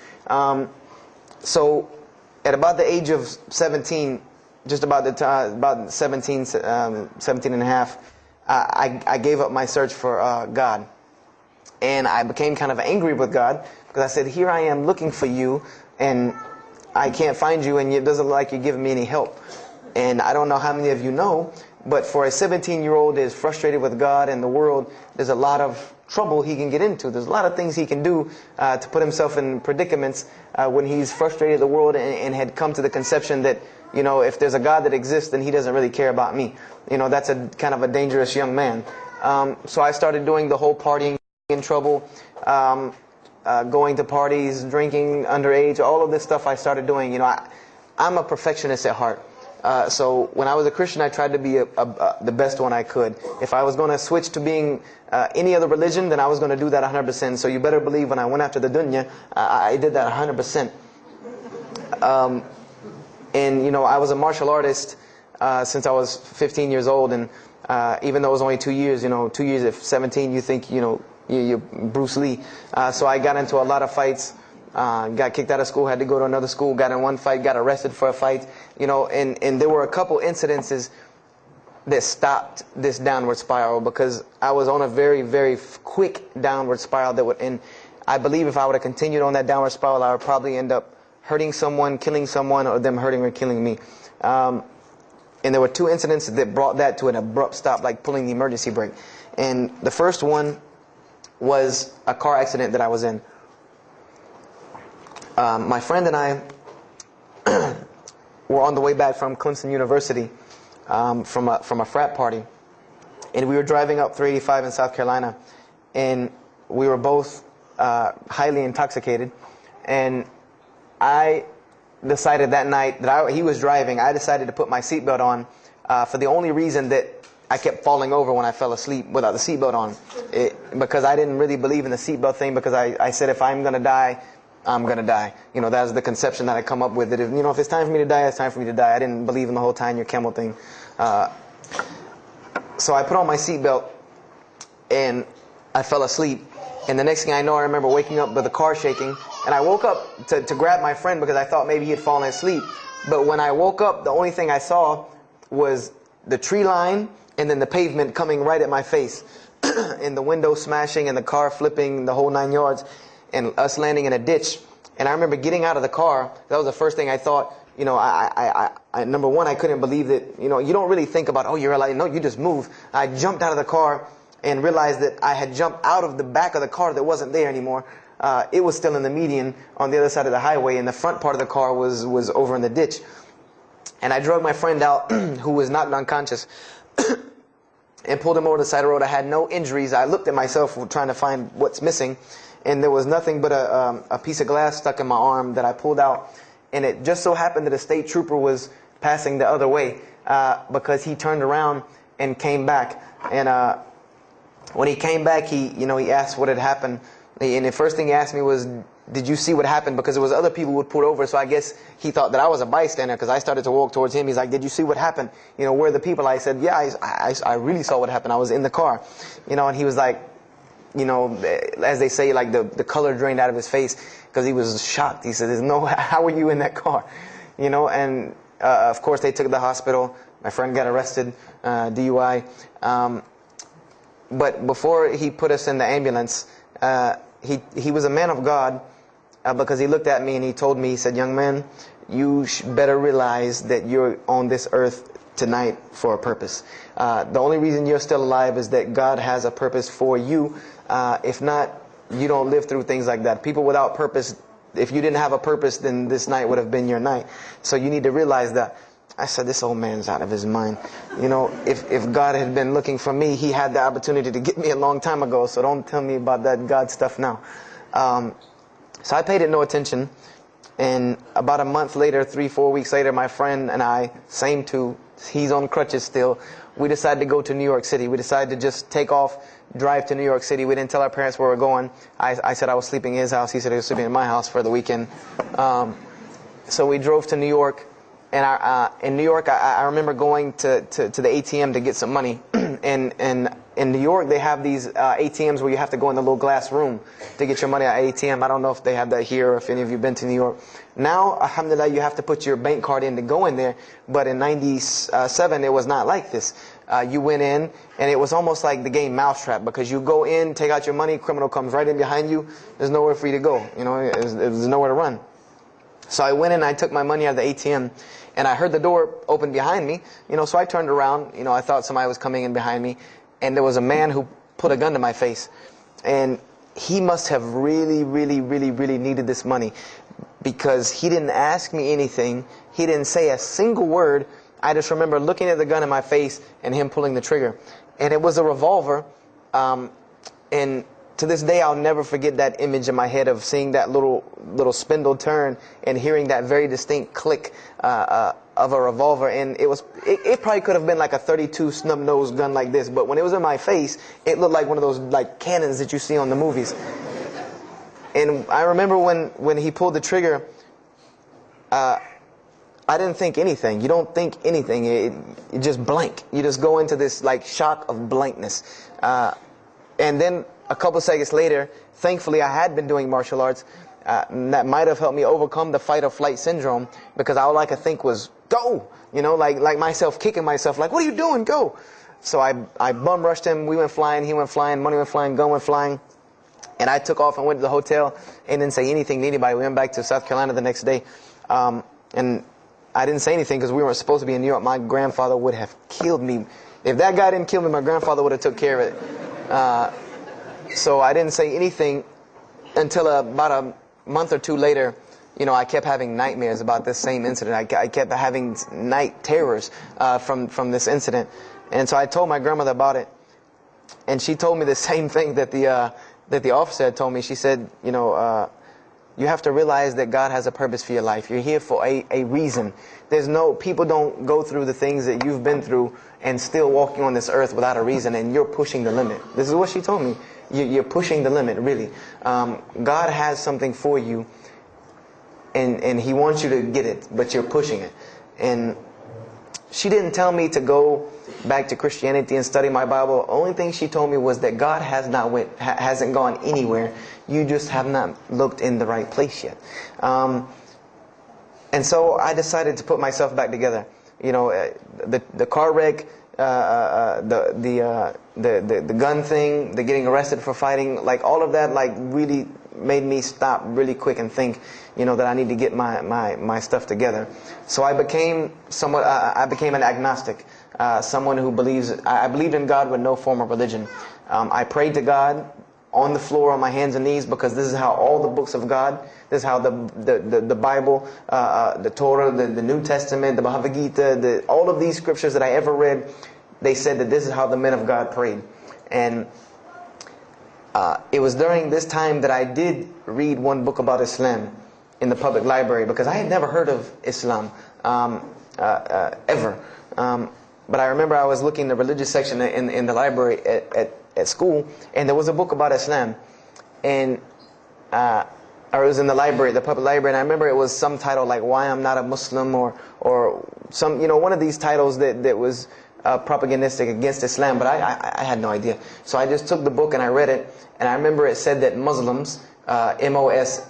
So at about the age of 17, just about the time, about 17 and a half, I gave up my search for God. And I became kind of angry with God, because I said, here I am looking for you, and I can't find you, and it doesn't look like you're giving me any help. And I don't know how many of you know, but for a 17-year-old that is frustrated with God and the world, there's a lot of trouble he can get into. There's a lot of things he can do to put himself in predicaments when he's frustrated the world and had come to the conception that, if there's a God that exists, then He doesn't really care about me. That's a kind of a dangerous young man. So I started doing the whole partying in trouble, going to parties, drinking underage, all of this stuff I started doing. I'm a perfectionist at heart. So when I was a Christian, I tried to be the best one I could. If I was going to switch to being any other religion, then I was going to do that 100%. So you better believe when I went after the dunya, I did that 100%. And I was a martial artist since I was 15 years old, and even though it was only 2 years, 2 years at 17, you think you're Bruce Lee. So I got into a lot of fights. Got kicked out of school, had to go to another school, got in one fight, got arrested for a fight, and there were a couple incidences that stopped this downward spiral, because I was on a very, very quick downward spiral and I believe if I would have continued on that downward spiral, I would probably end up hurting someone, killing someone, or them hurting or killing me. And there were two incidents that brought that to an abrupt stop, like pulling the emergency brake. And the first one was a car accident that I was in. My friend and I were on the way back from Clemson University from a frat party, and we were driving up 385 in South Carolina, and we were both highly intoxicated. And I decided that night that he was driving, I decided to put my seatbelt on for the only reason that I kept falling over when I fell asleep without the seatbelt on, because I didn't really believe in the seatbelt thing, because I said if I'm going to die, I'm going to die. That was the conception that I come up with, that if it's time for me to die, it's time for me to die. I didn't believe in the whole tie your camel thing. So I put on my seatbelt, and I fell asleep. And the next thing I know, I remember waking up with the car shaking. And I woke up to grab my friend, because I thought maybe he had fallen asleep. But when I woke up, the only thing I saw was the tree line and then the pavement coming right at my face. And the window smashing and the car flipping, the whole 9 yards. And us landing in a ditch. And I remember getting out of the car. That was the first thing I thought. you know, number one, I couldn't believe that, you know, you don't really think about, oh, you're alive. No, you just move. I jumped out of the car and realized that I had jumped out of the back of the car that wasn't there anymore. It was still in the median on the other side of the highway, and the front part of the car was over in the ditch. And I drug my friend out, who was knocked unconscious, and pulled him over to the side of the road. I had no injuries. I looked at myself trying to find what's missing, and there was nothing but a piece of glass stuck in my arm that I pulled out. And it just so happened that a state trooper was passing the other way, because he turned around and came back. And when he came back, he asked what had happened. And the first thing he asked me was, did you see what happened? Because there was other people who would pull over, so I guess he thought that I was a bystander, because I started to walk towards him. He's like, did you see what happened? You know, where are the people? I said, yeah, I really saw what happened. I was in the car. You know, and he was like, you know, as they say, like the color drained out of his face, because he was shocked. He said, how were you in that car? You know, and of course they took it to the hospital. My friend got arrested, DUI. But before he put us in the ambulance, he was a man of God, because he looked at me and he told me, he said, young man, you better realize that you're on this earth tonight for a purpose. The only reason you're still alive is that God has a purpose for you. If not, you don't live through things like that. People without purpose, if you didn't have a purpose, then this night would have been your night. So you need to realize that. I said, this old man's out of his mind. You know, if God had been looking for me, he had the opportunity to get me a long time ago. So don't tell me about that God stuff now. So I paid it no attention. And about a month later, 3-4 weeks later, my friend and I, same two, he's on crutches still, we decided to go to New York City. We decided to just take off, drive to New York City. We didn't tell our parents where we were going. I said I was sleeping in his house. He said he was sleeping in my house for the weekend. So we drove to New York. And in New York, I remember going to the ATM to get some money. And in New York, they have these ATMs where you have to go in the little glass room to get your money at ATM. I don't know if they have that here or if any of you have been to New York. Now, alhamdulillah, you have to put your bank card in to go in there. But in 97, it was not like this. You went in, and it was almost like the game Mousetrap, because you go in, take out your money, criminal comes right in behind you. There's nowhere for you to go. You know, there's nowhere to run. So I went in, I took my money out of the ATM, and I heard the door open behind me. You know, so I turned around. You know, I thought somebody was coming in behind me, and there was a man who put a gun to my face. And he must have really, really, really, really needed this money, because he didn't ask me anything. He didn't say a single word. I just remember looking at the gun in my face and him pulling the trigger. And it was a revolver. And to this day, I'll never forget that image in my head of seeing that little spindle turn and hearing that very distinct click of a revolver. And it probably could have been like a 32 snub-nosed gun like this, but when it was in my face, it looked like one of those like cannons that you see on the movies. And I remember when he pulled the trigger, I didn't think anything. You don't think anything. It just blank. You just go into this like shock of blankness. And then a couple seconds later, thankfully I had been doing martial arts. That might have helped me overcome the fight or flight syndrome, because all I could think was, go! You know, like myself kicking myself, like, what are you doing? Go! So I bum rushed him. We went flying. He went flying. Money went flying. Gun went flying. And I took off and went to the hotel and didn't say anything to anybody. We went back to South Carolina the next day. And I didn't say anything because we weren't supposed to be in New York. My grandfather would have killed me. If that guy didn't kill me, my grandfather would have took care of it. So I didn't say anything until about a month or two later. You know, I kept having nightmares about this same incident. I kept having night terrors from this incident. And so I told my grandmother about it. And she told me the same thing that the officer had told me. She said, you know, you have to realize that God has a purpose for your life. You're here for a reason. People don't go through the things that you've been through and still walking on this earth without a reason, and you're pushing the limit. This is what she told me. You're pushing the limit, really. God has something for you, and He wants you to get it, but you're pushing it. And she didn't tell me to go back to Christianity and study my Bible. The only thing she told me was that God hasn't gone anywhere. You just have not looked in the right place yet. And so I decided to put myself back together. You know, the car wreck, the gun thing, the getting arrested for fighting, like all of that, like really made me stop really quick and think, that I need to get my stuff together. So I became an agnostic, someone who I believed in God with no form of religion. I prayed to God on the floor on my hands and knees, because this is how all the books of God, this is how the Bible, the Torah, the New Testament, the Bhagavad Gita, all of these scriptures that I ever read, they said that this is how the men of God prayed. And it was during this time that I did read one book about Islam in the public library, because I had never heard of Islam ever. But I remember I was looking in the religious section in the library at school, and there was a book about Islam, and or it was in the library, the public library, and I remember it was some title like "Why I'm Not a Muslim," or some, one of these titles that was propagandistic against Islam, but I had no idea. So I just took the book and I read it, and I remember it said that Muslims, Moslems,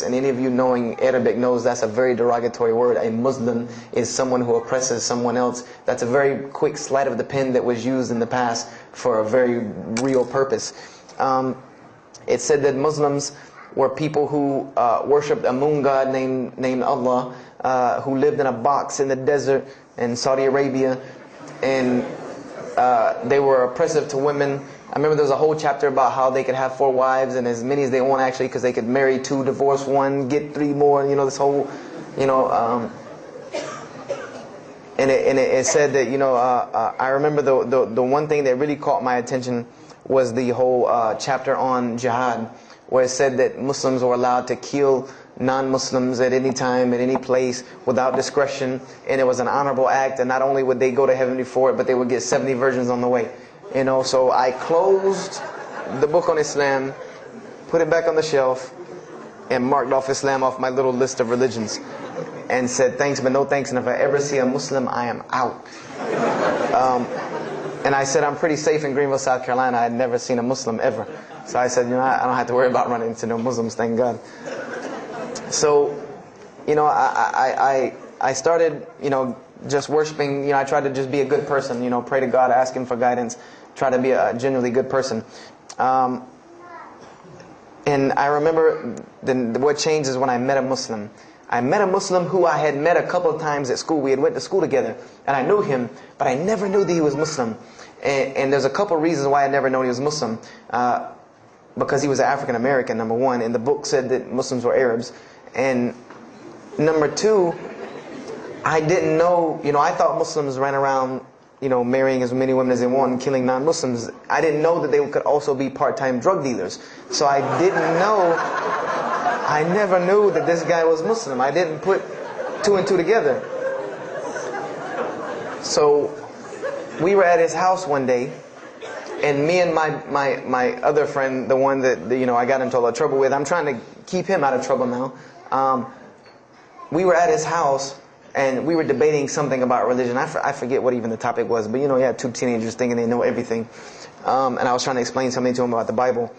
and any of you knowing Arabic knows that's a very derogatory word. A Muslim is someone who oppresses someone else. That's a very quick sleight of the pen that was used in the past for a very real purpose. It said that Muslims were people who worshipped a moon god named Allah, who lived in a box in the desert in Saudi Arabia, and they were oppressive to women. I remember there was a whole chapter about how they could have 4 wives and as many as they want, actually, because they could marry 2, divorce 1, get 3 more. This whole, and it said that I remember the one thing that really caught my attention was the whole chapter on jihad, where it said that Muslims were allowed to kill non-Muslims at any time, at any place, without discretion, and it was an honorable act, and not only would they go to heaven before it, but they would get 70 virgins on the way. So I closed the book on Islam, put it back on the shelf, and marked off Islam off my little list of religions, and said thanks but no thanks, and if I ever see a Muslim, I am out. And I said I'm pretty safe in Greenville, South Carolina. I had never seen a Muslim ever. So I said, I don't have to worry about running into no Muslims, thank God. So, I started, just worshiping. I tried to just be a good person, pray to God, ask Him for guidance, try to be a genuinely good person. And I remember what changed is when I met a Muslim. I met a Muslim who I had met a couple of times at school. We had went to school together, and I knew him, but I never knew that he was Muslim. And there's a couple of reasons why I never known he was Muslim. Because he was African American, number one, and the book said that Muslims were Arabs. And number two, I didn't know, I thought Muslims ran around, marrying as many women as they want and killing non-Muslims. I didn't know that they could also be part-time drug dealers. So I never knew that this guy was Muslim. I didn't put 2 and 2 together. So we were at his house one day, and me and my other friend, the one that I got into a lot of trouble with, I'm trying to keep him out of trouble now. We were at his house, and we were debating something about religion. I forget what even the topic was, but you had 2 teenagers thinking they know everything. And I was trying to explain something to him about the Bible.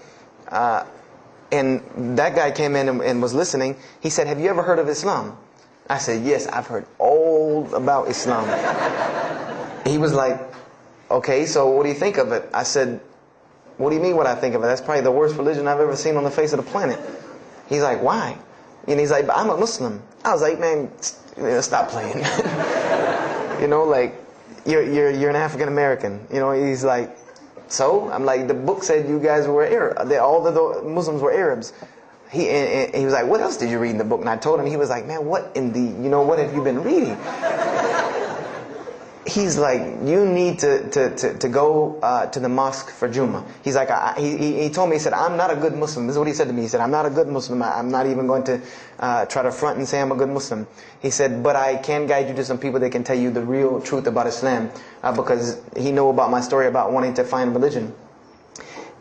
And that guy came in and was listening. He said, "Have you ever heard of Islam?" I said, "Yes, I've heard all about Islam." He was like, "Okay, so what do you think of it?" I said, "What do you mean what I think of it? That's probably the worst religion I've ever seen on the face of the planet." He's like, "Why?" And he's like, "I'm a Muslim." I was like, "Man, stop playing." You're an African American. He's like, "So?" I'm like, "The book said you guys were Arab. All the Muslims were Arabs." He was like, "What else did you read in the book?" And I told him. He was like, "Man, what in the, what have you been reading?" He's like, "You need to go to the mosque for Jummah." He's like, he told me, he said, "I'm not a good Muslim." This is what he said to me. He said, "I'm not a good Muslim. I'm not even going to try to front and say I'm a good Muslim." He said, "But I can guide you to some people that can tell you the real truth about Islam," because he knew about my story about wanting to find religion.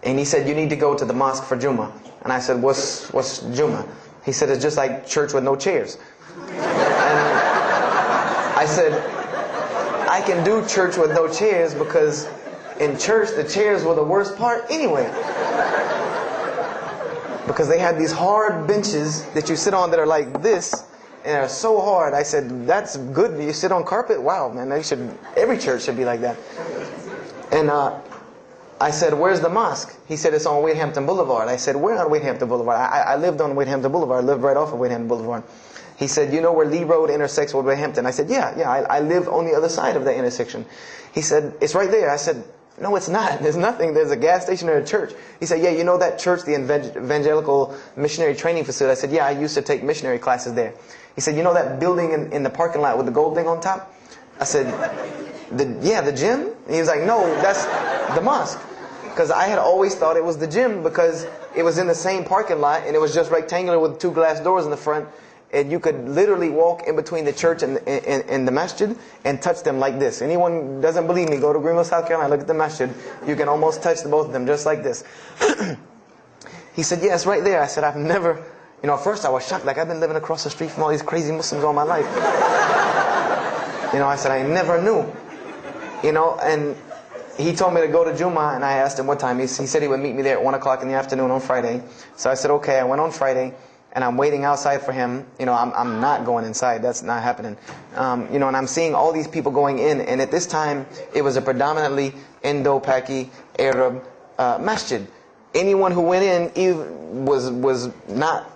And he said, "You need to go to the mosque for Jummah." And I said, What's Jummah?" He said, "It's just like church with no chairs." And I said, "I can do church with no chairs because in church the chairs were the worst part anyway." Because they had these hard benches that you sit on that are like this, and they're so hard. I said, "That's good. You sit on carpet? Wow, man, every church should be like that." And I said, where's the mosque? He said, it's on Wadehampton Boulevard. I said, where on Wadehampton Boulevard? I lived on Wadehampton Boulevard. I lived right off of Wadehampton Boulevard. He said, you know where Lee Road intersects with Wadehampton? I said, yeah, I live on the other side of that intersection. He said, it's right there. I said, no, it's not. There's nothing. There's a gas station or a church. He said, yeah, you know that church, the Evangelical Missionary Training Facility? I said, yeah, I used to take missionary classes there. He said, you know that building in the parking lot with the gold thing on top? I said, the gym? And he was like, no, that's the mosque. Because I had always thought it was the gym because it was in the same parking lot and it was just rectangular with 2 glass doors in the front. And you could literally walk in between the church and the masjid and touch them like this. Anyone doesn't believe me, go to Greenville, South Carolina, look at the masjid. You can almost touch both of them just like this. He said, yeah, it's right there. I said, I've never, at first I was shocked. Like, I've been living across the street from all these crazy Muslims all my life. I said, I never knew. And he told me to go to Jummah, and I asked him what time. He said he would meet me there at 1 o'clock in the afternoon on Friday. So I said, okay. I went on Friday. And I'm waiting outside for him. I'm not going inside. That's not happening. And I'm seeing all these people going in. And at this time, it was a predominantly Indo-Paki Arab masjid. Anyone who went in was not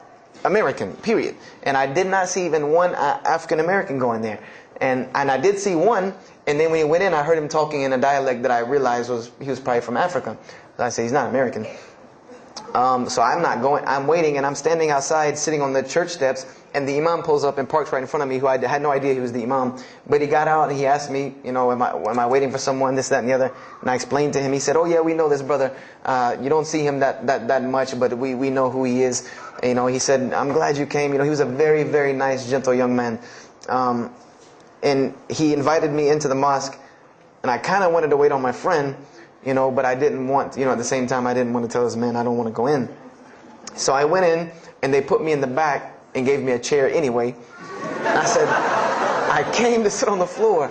American, period. And I did not see even one African American going there. And I did see one. And then when he went in, I heard him talking in a dialect that I realized he was probably from Africa. So I said, he's not American. So I'm not going, I'm waiting, and I'm standing outside sitting on the church steps, and the imam pulls up and parks right in front of me, who I had no idea he was the imam. But he got out and he asked me, am I waiting for someone, this, that, and the other? And I explained to him. He said, oh yeah, we know this brother. You don't see him that much, but we know who he is. He said, I'm glad you came. He was a very, very nice, gentle young man. And he invited me into the mosque, and I kind of wanted to wait on my friend, but I didn't want, at the same time, I didn't want to tell this man I don't want to go in. So I went in, and they put me in the back and gave me a chair anyway. And I said, I came to sit on the floor.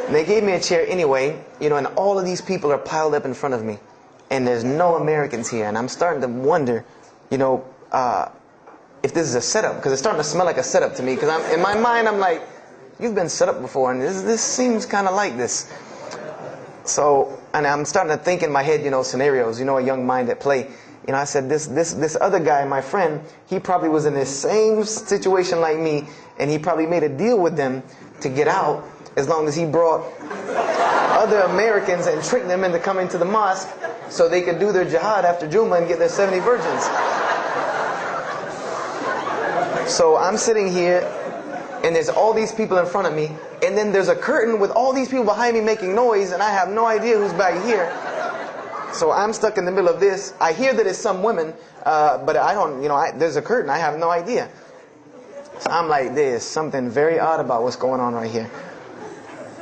And they gave me a chair anyway, and all of these people are piled up in front of me. And there's no Americans here. And I'm starting to wonder, if this is a setup, because it's starting to smell like a setup to me. Because in my mind, I'm like, you've been set up before, and this seems kind of like this. So, and I'm starting to think in my head, scenarios, a young mind at play. I said, this other guy, my friend, he probably was in the same situation like me, and he probably made a deal with them to get out as long as he brought other Americans and tricked them into coming to the mosque so they could do their jihad after Jummah and get their 70 virgins. So I'm sitting here, and there's all these people in front of me, and then there's a curtain with all these people behind me making noise, and I have no idea who's back here. So I'm stuck in the middle of this. I hear that it's some women, but I don't, there's a curtain. I have no idea. So I'm like, there's something very odd about what's going on right here.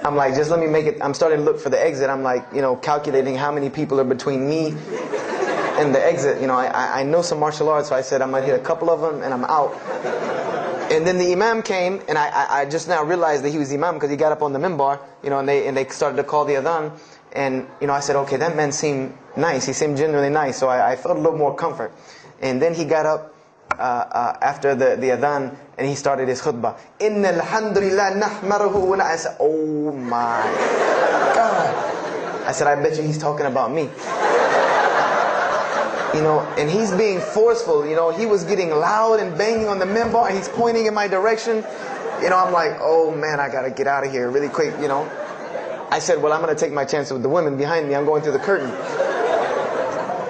I'm like, just let me make it. I'm starting to look for the exit. I'm like, calculating how many people are between me and the exit. I know some martial arts, so I said I'm going to hit a couple of them, and I'm out. And then the imam came, and I just now realized that he was the imam because he got up on the minbar, and they started to call the adhan. And, I said, okay, that man seemed nice. He seemed genuinely nice. So I felt a little more comfort. And then he got up after the adhan, and he started his khutbah. Inna alhamdulillah nahmaruhu wa I said, oh my God. I said, I bet you he's talking about me. And he's being forceful. He was getting loud and banging on the minbar, and he's pointing in my direction. I'm like, oh man, I got to get out of here really quick, I said, well, I'm going to take my chances with the women behind me. I'm going through the curtain.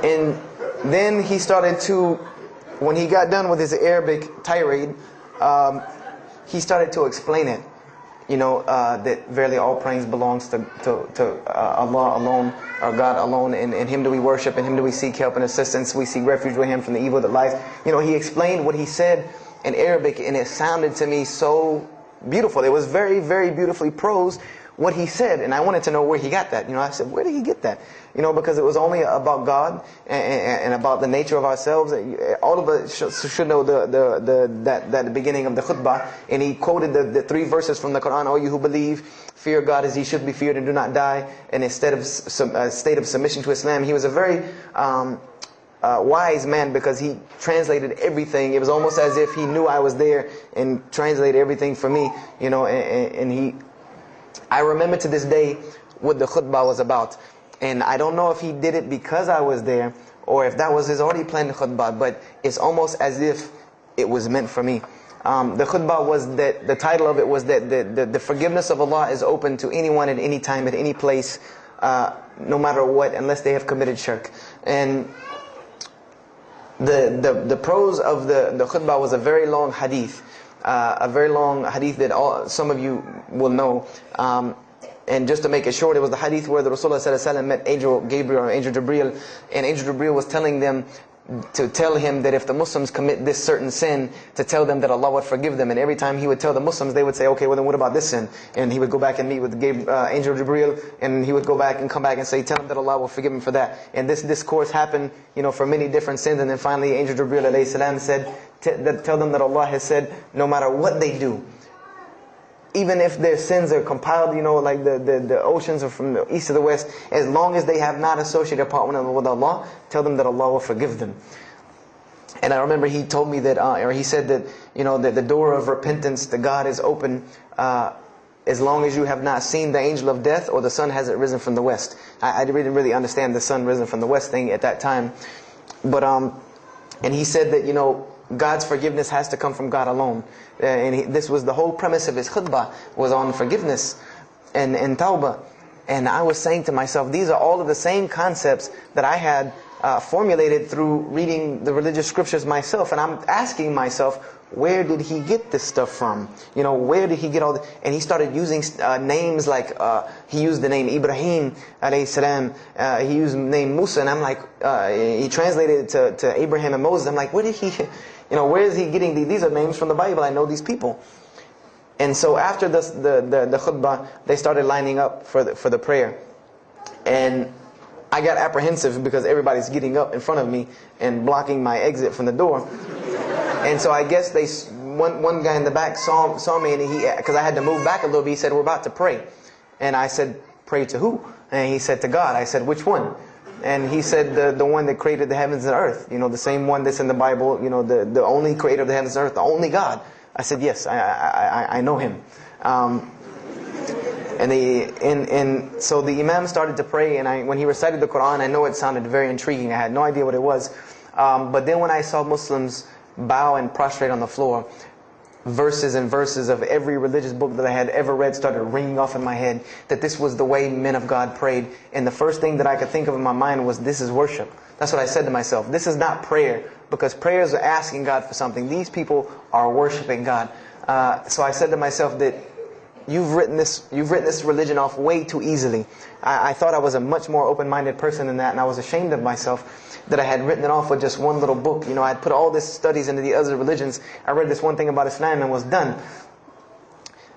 And then he started to, when he got done with his Arabic tirade, he started to explain it. That verily all praise belongs to Allah alone, or God alone. In Him do we worship, in Him do we seek help and assistance. We seek refuge with Him from the evil that lies. He explained what he said in Arabic, and it sounded to me so beautiful. It was very, very beautifully prosed, what he said, and I wanted to know where he got that. I said, where did he get that? Because it was only about God and about the nature of ourselves. All of us should know that the beginning of the khutbah, and he quoted the 3 verses from the Quran. O you who believe, fear God as He should be feared and do not die, and instead of a state of submission to Islam. He was a very wise man because he translated everything. It was almost as if he knew I was there and translated everything for me. I remember to this day what the khutbah was about. And I don't know if he did it because I was there, or if that was his already planned khutbah, but it's almost as if it was meant for me. The khutbah was that, the title of it was that the forgiveness of Allah is open to anyone at any time, at any place, no matter what, unless they have committed shirk. And the prose of the khutbah was a very long hadith. A very long hadith that some of you will know. And just to make it short, it was the hadith where the Rasulullah ﷺ met Angel Gabriel or Angel Jibreel, and Angel Jibreel was telling them to tell him that if the Muslims commit this certain sin, to tell them that Allah would forgive them. And every time he would tell the Muslims, they would say, okay, well then what about this sin? And he would go back and meet with Angel Jibreel, and he would go back and come back and say, tell them that Allah will forgive him for that. And this discourse happened, for many different sins. And then finally Angel Jibreel alayhi salam said, tell them that Allah has said, no matter what they do, even if their sins are compiled, like the oceans are from the east to the west, as long as they have not associated a partner with Allah, tell them that Allah will forgive them. And I remember he told me that, or he said that, that the door of repentance to God is open as long as you have not seen the angel of death or the sun hasn't risen from the west. I didn't really understand the sun risen from the west thing at that time. But, and he said that, God's forgiveness has to come from God alone. And this was the whole premise of his khutbah, was on forgiveness and tawbah. And I was saying to myself, these are all of the same concepts that I had formulated through reading the religious scriptures myself. And I'm asking myself, where did he get this stuff from? Where did he get all this? And he started using names like, he used the name Ibrahim alayhi salam, he used the name Musa, and I'm like, he translated it to Abraham and Moses. I'm like, where did he, where is he getting these? These are names from the Bible, I know these people. And so after the khutbah, they started lining up for the prayer. And I got apprehensive because everybody's getting up in front of me and blocking my exit from the door. And so I guess one guy in the back saw me, and because I had to move back a little bit, he said, we're about to pray. And I said, pray to who? And he said, to God. I said, which one? And he said, the one that created the heavens and earth. The same one that's in the Bible, the only creator of the heavens and earth, the only God. I said, yes, I know him. And so the Imam started to pray, and when he recited the Quran, I know it sounded very intriguing. I had no idea what it was. But then when I saw Muslims bow and prostrate on the floor, verses and verses of every religious book that I had ever read started ringing off in my head, that this was the way men of God prayed. And the first thing that I could think of in my mind was, this is worship. That's what I said to myself. This is not prayer, because prayers are asking God for something. These people are worshiping God. So I said to myself that you've written this religion off way too easily. I thought I was a much more open-minded person than that, and I was ashamed of myself that I had written it off with just one little book. I had put all this studies into the other religions. I read this one thing about Islam and was done.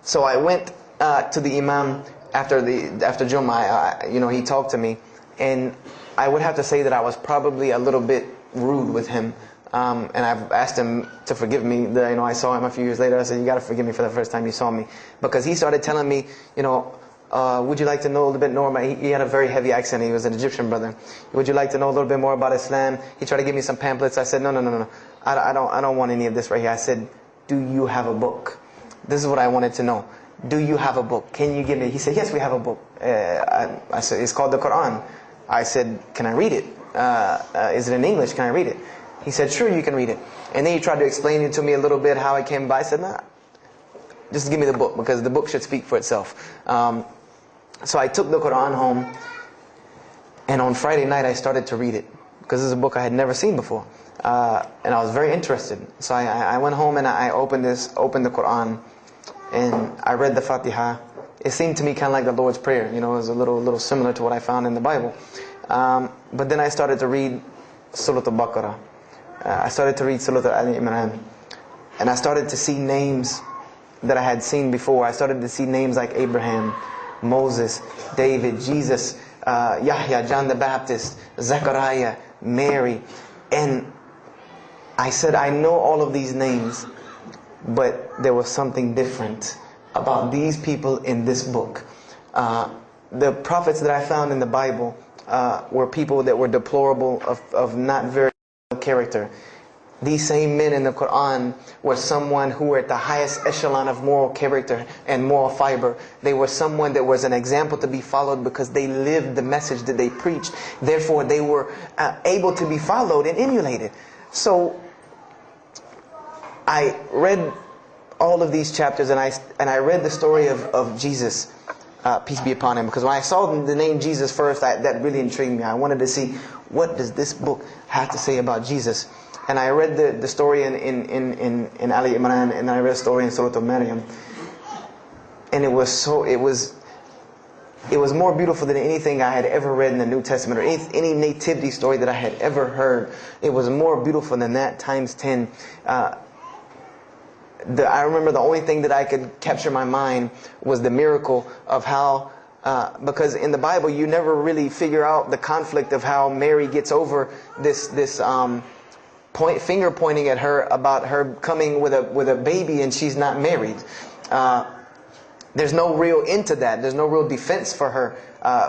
So I went to the Imam after Jummah. He talked to me, and I would have to say that I was probably a little bit rude with him. And I've asked him to forgive me. I saw him a few years later. I said, you got to forgive me for the first time you saw me. Because he started telling me, would you like to know a little bit more about, he had a very heavy accent, he was an Egyptian brother. Would you like to know a little bit more about Islam? He tried to give me some pamphlets. I said, no. I don't want any of this right here. I said, do you have a book? This is what I wanted to know. Do you have a book? Can you give me? He said, yes, we have a book. I said, it's called the Quran. I said, can I read it? Is it in English? Can I read it? He said, sure, you can read it. And then he tried to explain it to me a little bit, how it came by. I said, nah, just give me the book, because the book should speak for itself. So I took the Quran home, and on Friday night I started to read it, because this is a book I had never seen before. And I was very interested. So I went home and I opened the Quran, and I read the Fatiha. It seemed to me kind of like the Lord's Prayer. It was a little similar to what I found in the Bible. But then I started to read Surah Al-Baqarah. I started to read Surah Al-Imran. And I started to see names that I had seen before. I started to see names like Abraham, Moses, David, Jesus, Yahya, John the Baptist, Zechariah, Mary. And I said, I know all of these names, but there was something different about these people in this book. The prophets that I found in the Bible were people that were deplorable, of not very good character. These same men in the Quran were someone who were at the highest echelon of moral character and moral fiber. They were someone that was an example to be followed because they lived the message that they preached. Therefore, they were able to be followed and emulated. So, I read all of these chapters and I read the story of Jesus, peace be upon him. Because when I saw the name Jesus first, that really intrigued me. I wanted to see, what does this book have to say about Jesus? And I read the story in Ali Imran, and I read a story in Surah Al-Maryam. And it was more beautiful than anything I had ever read in the New Testament, or any nativity story that I had ever heard. It was more beautiful than that, times 10. I remember the only thing that I could capture in my mind was the miracle of how, because in the Bible you never really figure out the conflict of how Mary gets over this finger pointing at her about her coming with a baby and she's not married. There's no real end to that. There's no real defense for her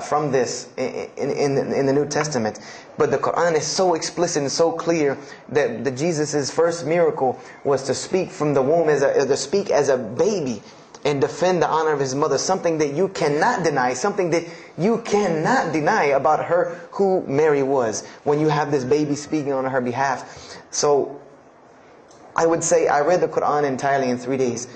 from this in the New Testament. But the Quran is so explicit and so clear that Jesus' first miracle was to speak from the womb, to speak as a baby and defend the honor of his mother. Something that you cannot deny. Something that you cannot deny about her, who Mary was, when you have this baby speaking on her behalf. So I would say I read the Quran entirely in 3 days.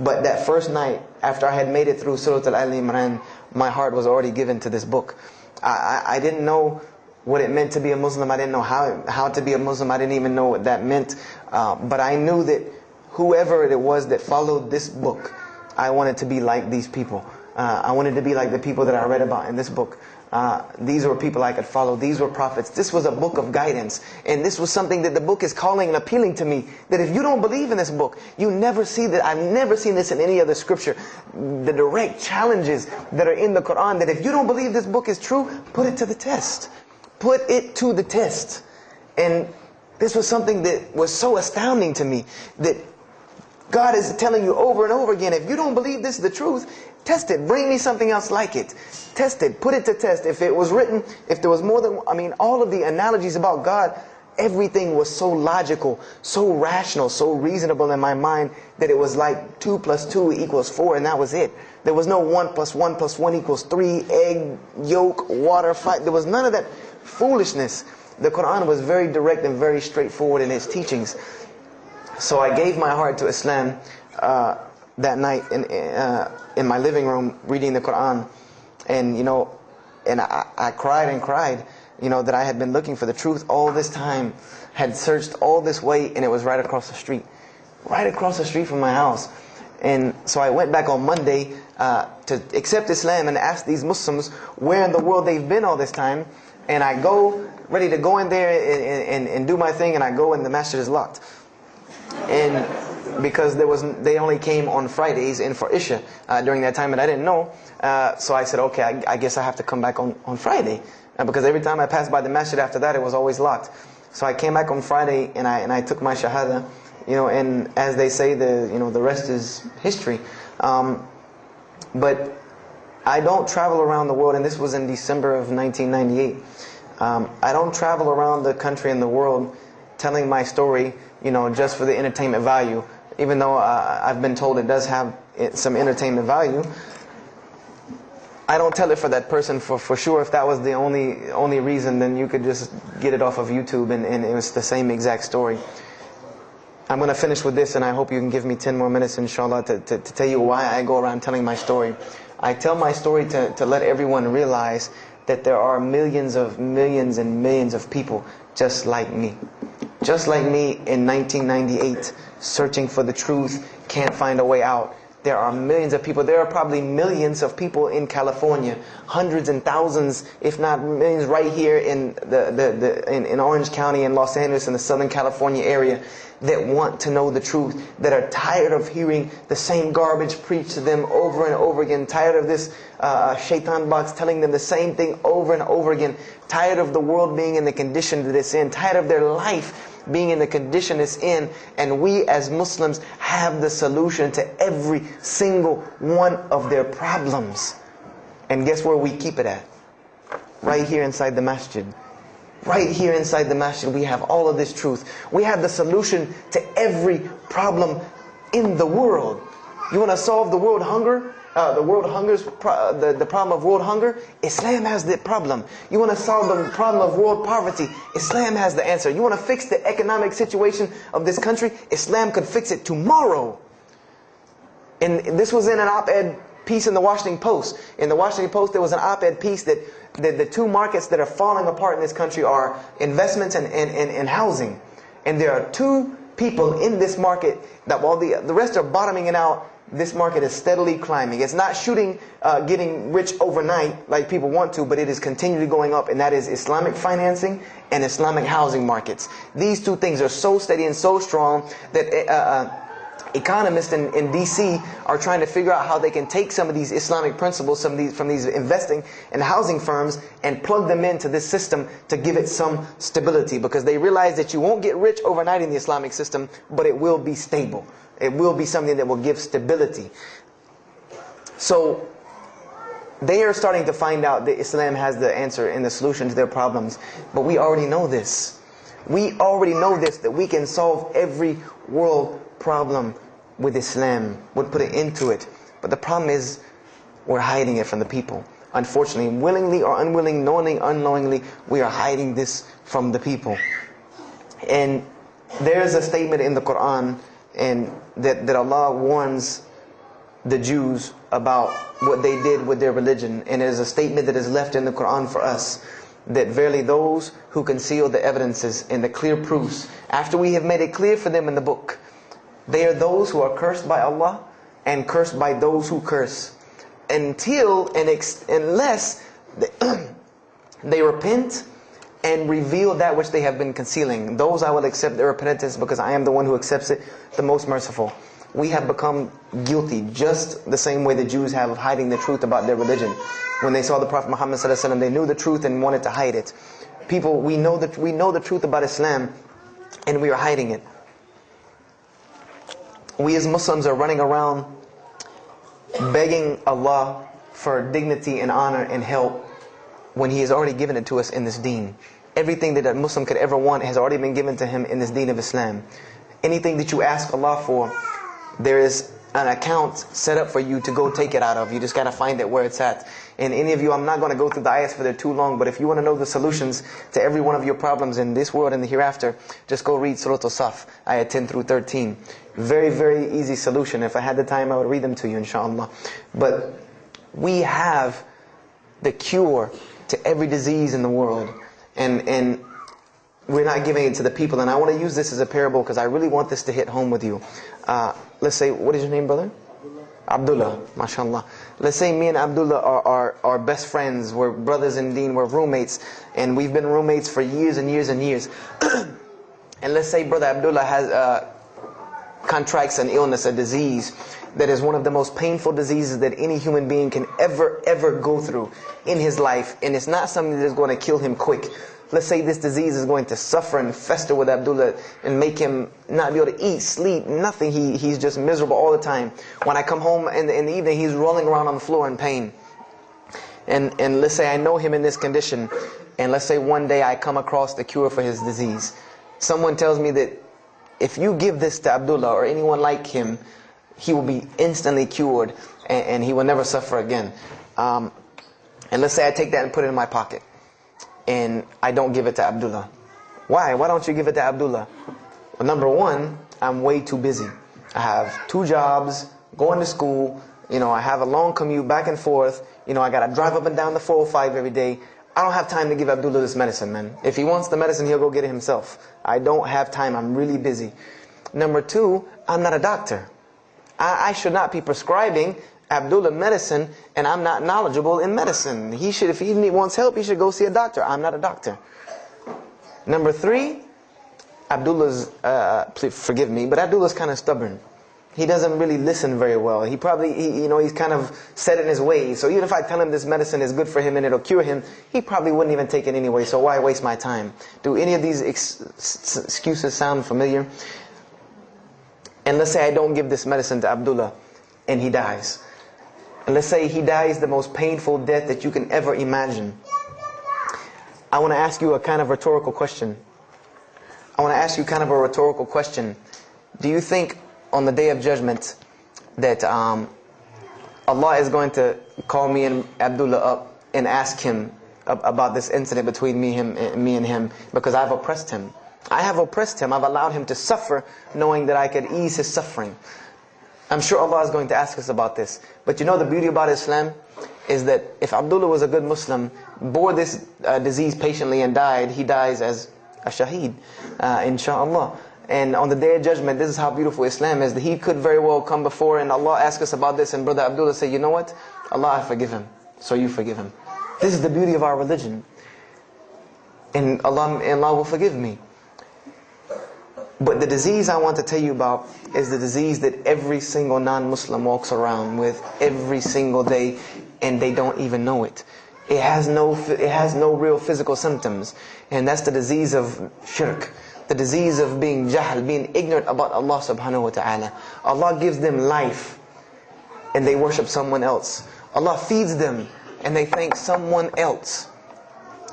But that first night, after I had made it through Surah Al-Imran, my heart was already given to this book. I didn't know what it meant to be a Muslim. I didn't know how to be a Muslim. I didn't even know what that meant. But I knew that whoever it was that followed this book, I wanted to be like these people. I wanted to be like the people that I read about in this book. These were people I could follow. These were prophets. This was a book of guidance. And this was something that the book is calling and appealing to me. That if you don't believe in this book, you never see that. I've never seen this in any other scripture. The direct challenges that are in the Quran, that if you don't believe this book is true, put it to the test. Put it to the test. And this was something that was so astounding to me, that God is telling you over and over again, if you don't believe this is the truth, test it. Bring me something else like it. Test it. Put it to test. If it was written, if there was more than, all of the analogies about God, everything was so logical, so rational, so reasonable in my mind that it was like 2 + 2 = 4, and that was it. There was no 1 + 1 + 1 = 3, egg, yolk, water, fight. There was none of that foolishness. The Quran was very direct and very straightforward in its teachings. So I gave my heart to Islam that night in my living room, reading the Quran, and I cried and cried, that I had been looking for the truth all this time, had searched all this way, and it was right across the street from my house. And so I went back on Monday to accept Islam and ask these Muslims where in the world they've been all this time. And I go ready to go in there and do my thing, and I go and the masjid is locked. And because they only came on Fridays and for Isha during that time, and I didn't know. So I said, okay, I guess I have to come back on Friday, because every time I passed by the masjid after that, it was always locked. So I came back on Friday and I took my shahada, and as they say, the rest is history. But I don't travel around the world, and this was in December of 1998. I don't travel around the country and the world telling my story, just for the entertainment value. Even though I've been told it does have some entertainment value, I don't tell it for that person for sure. If that was the only reason, then you could just get it off of YouTube and it was the same exact story. I'm going to finish with this, and I hope you can give me 10 more minutes, inshallah, to tell you why I go around telling my story. I tell my story to let everyone realize that there are millions and millions of people just like me. Just like me in 1998, searching for the truth, can't find a way out. There are millions of people. There are probably millions of people in California, hundreds and thousands, if not millions, right here in in Orange County and Los Angeles in the Southern California area, that want to know the truth, that are tired of hearing the same garbage preached to them over and over again, tired of this shaitan box telling them the same thing over and over again, tired of the world being in the condition that it's in, tired of their life being in the condition it's in. And we as Muslims have the solution to every single one of their problems. And guess where we keep it at? Right here inside the masjid. Right here inside the masjid, we have all of this truth. We have the solution to every problem in the world. You want to solve the world hunger? The problem of world hunger? Islam has the problem. You want to solve the problem of world poverty? Islam has the answer. You want to fix the economic situation of this country? Islam could fix it tomorrow. And this was in an op-ed piece in the Washington Post. In the Washington Post, there was an op-ed piece that the two markets that are falling apart in this country are investments and housing. And there are two people in this market that while the rest are bottoming it out, this market is steadily climbing. It's not getting rich overnight like people want to, but it is continually going up, and that is Islamic financing and Islamic housing markets. These two things are so steady and so strong that economists in DC are trying to figure out how they can take some of these Islamic principles, from these investing and housing firms, and plug them into this system to give it some stability, because they realize that you won't get rich overnight in the Islamic system, but it will be stable. It will be something that will give stability. So they are starting to find out that Islam has the answer and the solution to their problems. But we already know this. We already know this, that we can solve every world problem with Islam. We'll put an end to it. But the problem is, we're hiding it from the people. Unfortunately, willingly or unwilling, knowingly, unknowingly, we are hiding this from the people. And there's a statement in the Quran and that Allah warns the Jews about what they did with their religion. And it is a statement that is left in the Quran for us, that verily those who conceal the evidences and the clear proofs, after we have made it clear for them in the book, they are those who are cursed by Allah and cursed by those who curse, unless they repent and reveal that which they have been concealing. Those I will accept their repentance, because I am the one who accepts it, the most merciful. We have become guilty just the same way the Jews have of hiding the truth about their religion. When they saw the Prophet Muhammad ﷺ, they knew the truth and wanted to hide it. People, we know the truth about Islam, and we are hiding it. We as Muslims are running around begging Allah for dignity and honor and help, when He has already given it to us in this deen. Everything that a Muslim could ever want has already been given to him in this deen of Islam. Anything that you ask Allah for, there is an account set up for you to go take it out of. You just got to find it where it's at. And any of you, I'm not going to go through the ayahs for they're too long, but if you want to know the solutions to every one of your problems in this world and the hereafter, just go read Surah Al-Saf, ayah 10 through 13. Very, very easy solution. If I had the time, I would read them to you, inshallah. But we have the cure to every disease in the world, and we're not giving it to the people. And I want to use this as a parable, because I really want this to hit home with you. Let's say, what is your name, brother? Abdullah, mashallah. Let's say me and Abdullah are best friends, we're brothers in deen, we're roommates, and we've been roommates for years and years and years. And let's say brother Abdullah has contracts an illness, a disease that is one of the most painful diseases that any human being can ever go through in his life, and it's not something that is going to kill him quick. Let's say this disease is going to suffer and fester with Abdullah and make him not be able to eat, sleep, nothing. He's just miserable all the time. When I come home in the evening, he's rolling around on the floor in pain. And let's say I know him in this condition, and let's say one day I come across the cure for his disease. Someone tells me that if you give this to Abdullah or anyone like him, he will be instantly cured and he will never suffer again. And let's say I take that and put it in my pocket, and I don't give it to Abdullah. Why? Why don't you give it to Abdullah? Well, number one, I'm way too busy. I have 2 jobs, going to school, I have a long commute back and forth, I gotta drive up and down the 405 every day. I don't have time to give Abdullah this medicine, man. If he wants the medicine, he'll go get it himself. I don't have time, I'm really busy. Number 2, I'm not a doctor. I should not be prescribing Abdullah medicine, and I'm not knowledgeable in medicine. He should, if he wants help, he should go see a doctor. I'm not a doctor. Number 3, Abdullah's, please forgive me, but Abdullah's kind of stubborn. He doesn't really listen very well. He probably, he's kind of set in his ways. So even if I tell him this medicine is good for him and it'll cure him, he probably wouldn't even take it anyway. So why waste my time? Do any of these excuses sound familiar? And let's say I don't give this medicine to Abdullah and he dies. And let's say he dies the most painful death that you can ever imagine. I want to ask you a kind of rhetorical question. I want to ask you kind of a rhetorical question. Do you think on the Day of Judgment that Allah is going to call me and Abdullah up and ask him about this incident between me and him because I've oppressed him? I have oppressed him. I've allowed him to suffer knowing that I could ease his suffering. I'm sure Allah is going to ask us about this. But you know the beauty about Islam is that if Abdullah was a good Muslim, bore this disease patiently and died, he dies as a shaheed, inshaAllah. And on the Day of Judgment, this is how beautiful Islam is, that he could very well come before and Allah ask us about this and Brother Abdullah say, you know what? Allah, I forgive him. So you forgive him. This is the beauty of our religion. And Allah will forgive me. But the disease I want to tell you about is the disease that every single non-Muslim walks around with every single day, and they don't even know it. It has no real physical symptoms, and that's the disease of shirk, the disease of being jahl, being ignorant about Allah subhanahu wa ta'ala. Allah gives them life, and they worship someone else. Allah feeds them, and they thank someone else.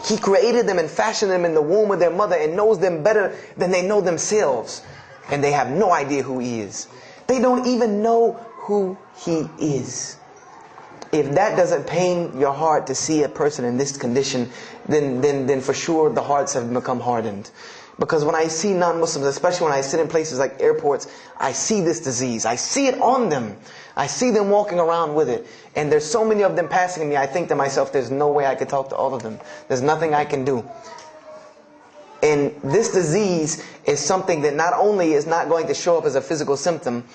He created them and fashioned them in the womb of their mother and knows them better than they know themselves. And they have no idea who He is. They don't even know who He is. If that doesn't pain your heart to see a person in this condition, then for sure the hearts have become hardened. Because when I see non-Muslims, especially when I sit in places like airports, I see this disease. I see it on them. I see them walking around with it. And there's so many of them passing me, I think to myself, there's no way I could talk to all of them. There's nothing I can do. And this disease is something that not only is not going to show up as a physical symptom,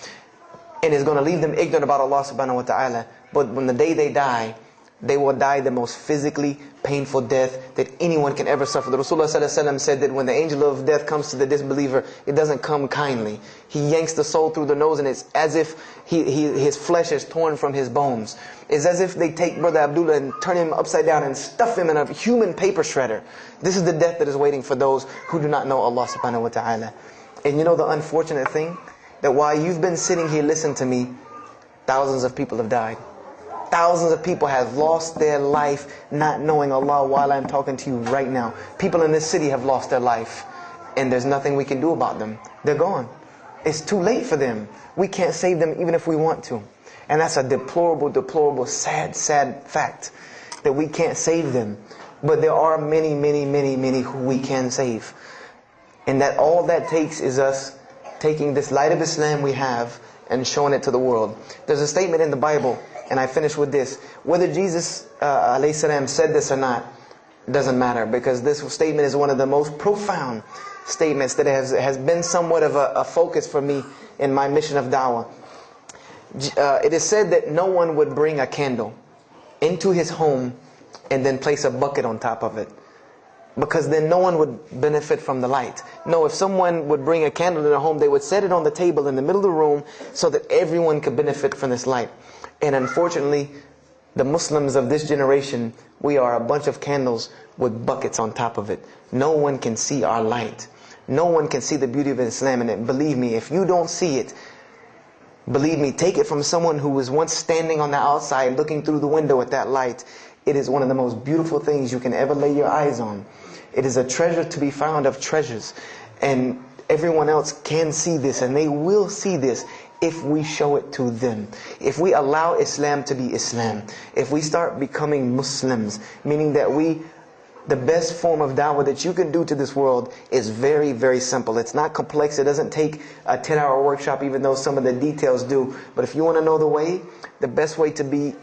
and is going to leave them ignorant about Allah subhanahu wa ta'ala, but when the day they die, they will die the most physically painful death that anyone can ever suffer. The Rasulullah ﷺ said that when the angel of death comes to the disbeliever, it doesn't come kindly. He yanks the soul through the nose, and it's as if his flesh is torn from his bones. It's as if they take Brother Abdullah and turn him upside down and stuff him in a human paper shredder. This is the death that is waiting for those who do not know Allah subhanahu wa ta'ala. And you know the unfortunate thing? That while you've been sitting here listening to me, thousands of people have died. Thousands of people have lost their life not knowing Allah while I'm talking to you right now. People in this city have lost their life, and there's nothing we can do about them. They're gone. It's too late for them. We can't save them even if we want to. And that's a deplorable, deplorable, sad, sad fact that we can't save them. But there are many, many, many, many who we can save. And that all that takes is us taking this light of Islam we have and showing it to the world. There's a statement in the Bible, and I finish with this. Whether Jesus alayhi salam said this or not doesn't matter, because this statement is one of the most profound statements that has been somewhat of a focus for me in my mission of da'wah. It is said that no one would bring a candle into his home and then place a bucket on top of it, because then no one would benefit from the light. No, if someone would bring a candle in their home, they would set it on the table in the middle of the room so that everyone could benefit from this light. And unfortunately, the Muslims of this generation, we are a bunch of candles with buckets on top of it. No one can see our light. No one can see the beauty of Islam. And believe me, if you don't see it, believe me, take it from someone who was once standing on the outside looking through the window at that light. It is one of the most beautiful things you can ever lay your eyes on. It is a treasure to be found of treasures. And everyone else can see this, and they will see this if we show it to them. If we allow Islam to be Islam. If we start becoming Muslims, meaning that the best form of da'wah that you can do to this world is very, very simple. It's not complex. It doesn't take a 10-hour workshop, even though some of the details do. But if you want to know the way, the best way to do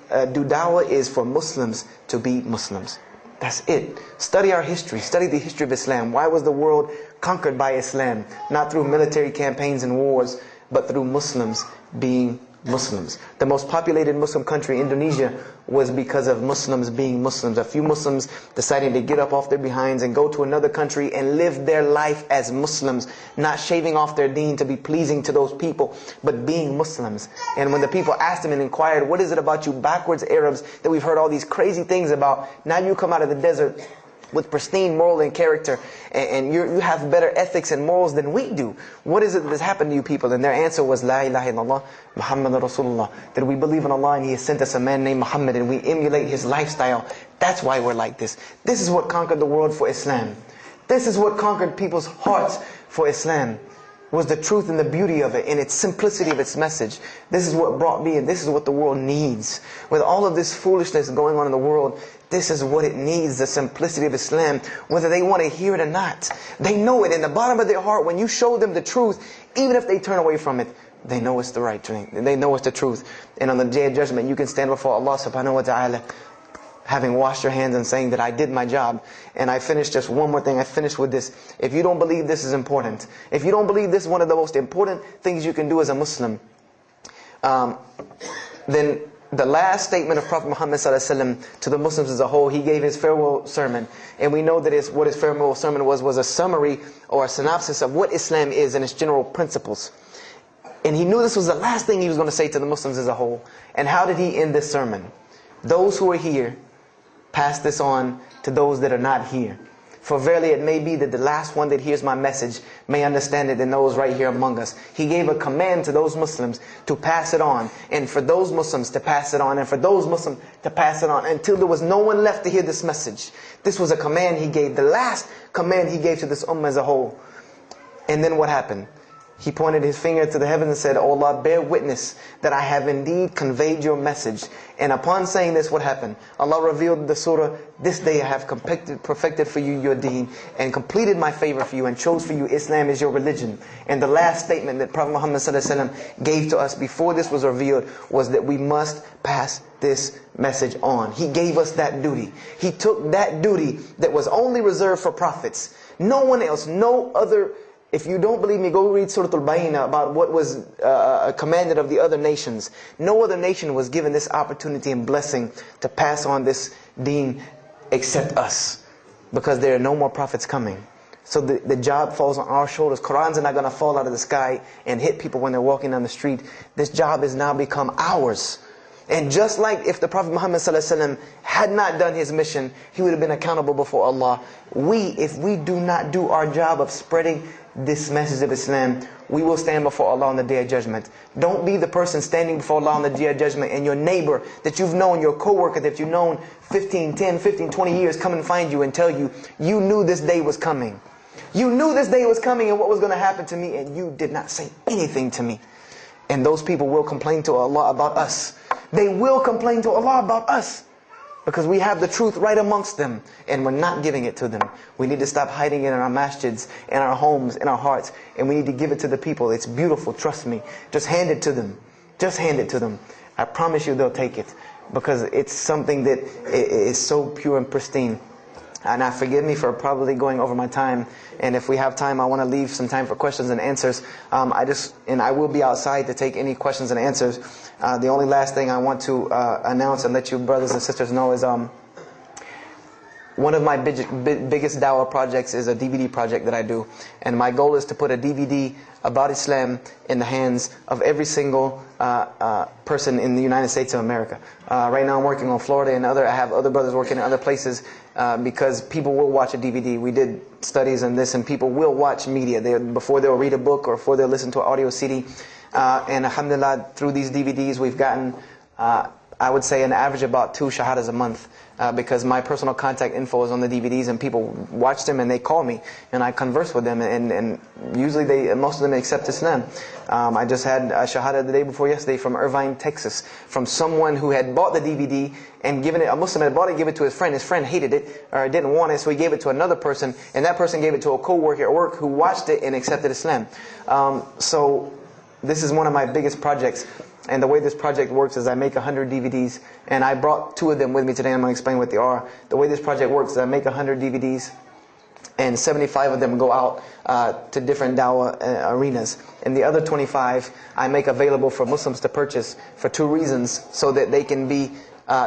da'wah is for Muslims to be Muslims. That's it. Study our history. Study the history of Islam. Why was the world conquered by Islam? Not through military campaigns and wars, but through Muslims being Muslims. The most populated Muslim country, Indonesia, was because of Muslims being Muslims. A few Muslims deciding to get up off their behinds and go to another country and live their life as Muslims, not shaving off their deen to be pleasing to those people, but being Muslims. And when the people asked them and inquired, what is it about you backwards Arabs that we've heard all these crazy things about? Now you come out of the desert with pristine moral and character, and you have better ethics and morals than we do. What is it that has happened to you people? And their answer was, La ilaha illallah, Muhammad Rasulullah. That we believe in Allah and He has sent us a man named Muhammad, and we emulate his lifestyle. That's why we're like this. This is what conquered the world for Islam. This is what conquered people's hearts for Islam. Was the truth and the beauty of it, and its simplicity of its message. This is what brought me, and this is what the world needs. With all of this foolishness going on in the world, this is what it needs, the simplicity of Islam, whether they want to hear it or not. They know it in the bottom of their heart. When you show them the truth, even if they turn away from it, they know it's the right thing. They know it's the truth. And on the Day of Judgment, you can stand before Allah subhanahu wa ta'ala, having washed your hands and saying that I did my job. And I finished just one more thing. I finished with this. If you don't believe this is important, if you don't believe this is one of the most important things you can do as a Muslim, then the last statement of Prophet Muhammad ﷺ to the Muslims as a whole, he gave his farewell sermon. And we know that what his farewell sermon was a summary or a synopsis of what Islam is and its general principles. And he knew this was the last thing he was going to say to the Muslims as a whole. And how did he end this sermon? Those who are here, pass this on to those that are not here. For verily it may be that the last one that hears my message may understand it, and those right here among us. He gave a command to those Muslims to pass it on, and for those Muslims to pass it on, and for those Muslims to pass it on, until there was no one left to hear this message. This was a command he gave, the last command he gave to this ummah as a whole. And then what happened? He pointed his finger to the heavens and said, "O Allah, bear witness that I have indeed conveyed your message." And upon saying this, what happened? Allah revealed the surah, "This day I have perfected for you your deen, and completed my favor for you, and chose for you Islam as your religion." And the last statement that Prophet Muhammad ﷺ gave to us before this was revealed was that we must pass this message on. He gave us that duty. He took that duty that was only reserved for prophets. No one else, no other. If you don't believe me, go read Surah Al-Bayna about what was commanded of the other nations. No other nation was given this opportunity and blessing to pass on this deen except us. Because there are no more prophets coming. So the job falls on our shoulders. Qurans are not going to fall out of the sky and hit people when they're walking down the street. This job has now become ours. And just like if the Prophet Muhammad ﷺ had not done his mission, he would have been accountable before Allah. If we do not do our job of spreading this message of Islam, we will stand before Allah on the Day of Judgment. Don't be the person standing before Allah on the Day of Judgment and your neighbor that you've known, your co-worker that you've known 10, 15, 20 years come and find you and tell you, you knew this day was coming. You knew this day was coming and what was going to happen to me, and you did not say anything to me. And those people will complain to Allah about us. They will complain to Allah about us. Because we have the truth right amongst them, and we're not giving it to them. We need to stop hiding it in our masjids, in our homes, in our hearts, and we need to give it to the people. It's beautiful, trust me. Just hand it to them. Just hand it to them. I promise you they'll take it, because it's something that is so pure and pristine. And now forgive me for probably going over my time, and if we have time, I want to leave some time for questions and answers. I will be outside to take any questions and answers. The only last thing I want to announce and let you brothers and sisters know is one of my biggest dawah projects is a DVD project that I do. And my goal is to put a DVD about Islam in the hands of every single person in the United States of America. Right now I'm working on Florida and I have other brothers working in other places because people will watch a DVD. We did studies on this, and people will watch media before they'll read a book or before they'll listen to an audio CD. And alhamdulillah, through these DVDs we've gotten, I would say, an average about 2 shahadas a month. Because my personal contact info is on the DVDs, and people watch them and they call me and I converse with them, and usually most of them accept Islam. I just had a shahada the day before yesterday from Irvine, Texas, from someone who had bought the DVD and given it, a Muslim had bought it, gave it to his friend. His friend hated it or didn't want it, so he gave it to another person, and that person gave it to a co-worker at work who watched it and accepted Islam. So this is one of my biggest projects. And the way this project works is I make 100 DVDs, and I brought 2 of them with me today. I'm going to explain what they are. The way this project works is I make 100 DVDs, and 75 of them go out to different dawah arenas. And the other 25 I make available for Muslims to purchase for 2 reasons: so that they can be,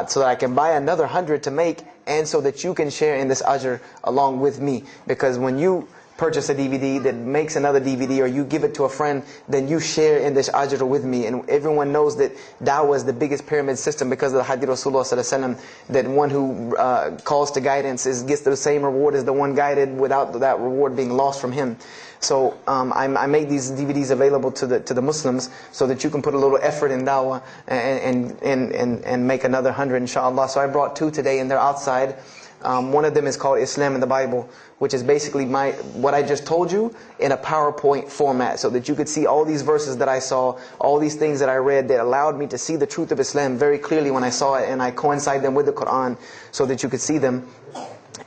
so that I can buy another 100 to make, and so that you can share in this ajr along with me. Because when you purchase a DVD, that makes another DVD, or you give it to a friend, then you share in this ajr with me. And everyone knows that da'wah is the biggest pyramid system because of the hadith Rasulullah sallallahu alaihi wasallam, that one who calls to guidance gets the same reward as the one guided, without that reward being lost from him. So I make these DVDs available to the Muslims so that you can put a little effort in da'wah and make another 100 inshallah. So I brought 2 today, and they're outside. One of them is called Islam in the Bible, which is basically what I just told you in a PowerPoint format, so that you could see all these verses that I saw, all these things that I read that allowed me to see the truth of Islam very clearly when I saw it, and I coincide them with the Quran so that you could see them.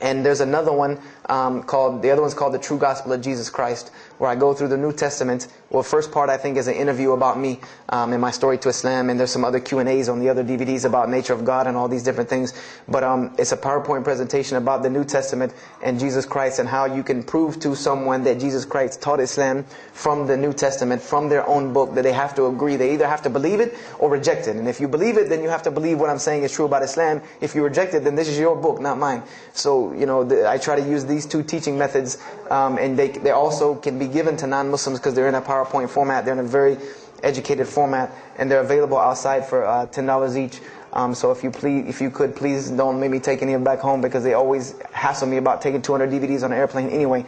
And there's another one the other one's called The True Gospel of Jesus Christ, where I go through the New Testament. Well, first part I think is an interview about me and my story to Islam, and there's some other Q&As on the other DVDs about nature of God and all these different things. But it's a PowerPoint presentation about the New Testament and Jesus Christ, and how you can prove to someone that Jesus Christ taught Islam from the New Testament, from their own book, that they have to agree. They either have to believe it or reject it. And if you believe it, then you have to believe what I'm saying is true about Islam. If you reject it, then this is your book, not mine. So, I try to use these 2 teaching methods, and they also can be given to non-Muslims because they're in a PowerPoint format. They're in a very educated format, and they're available outside for $10 each. So if you could, please don't make me take any of them back home, because they always hassle me about taking 200 DVDs on an airplane anyway.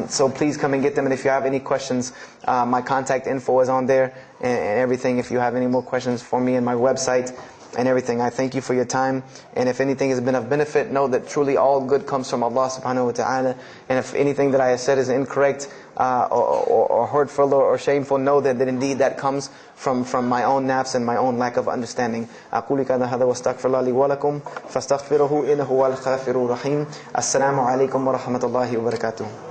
So please come and get them. And if you have any questions, my contact info is on there and everything. If you have any more questions for me, and my website and everything. I thank you for your time. And if anything has been of benefit, know that truly all good comes from Allah subhanahu wa ta'ala. And if anything that I have said is incorrect or hurtful or shameful, know that indeed that comes from my own nafs and my own lack of understanding. أقول كذا هذا واستغفر الله لي ولكم فاستغفروه إنه هو الغفور الرحيم. السلام عليكم ورحمة الله وبركاته.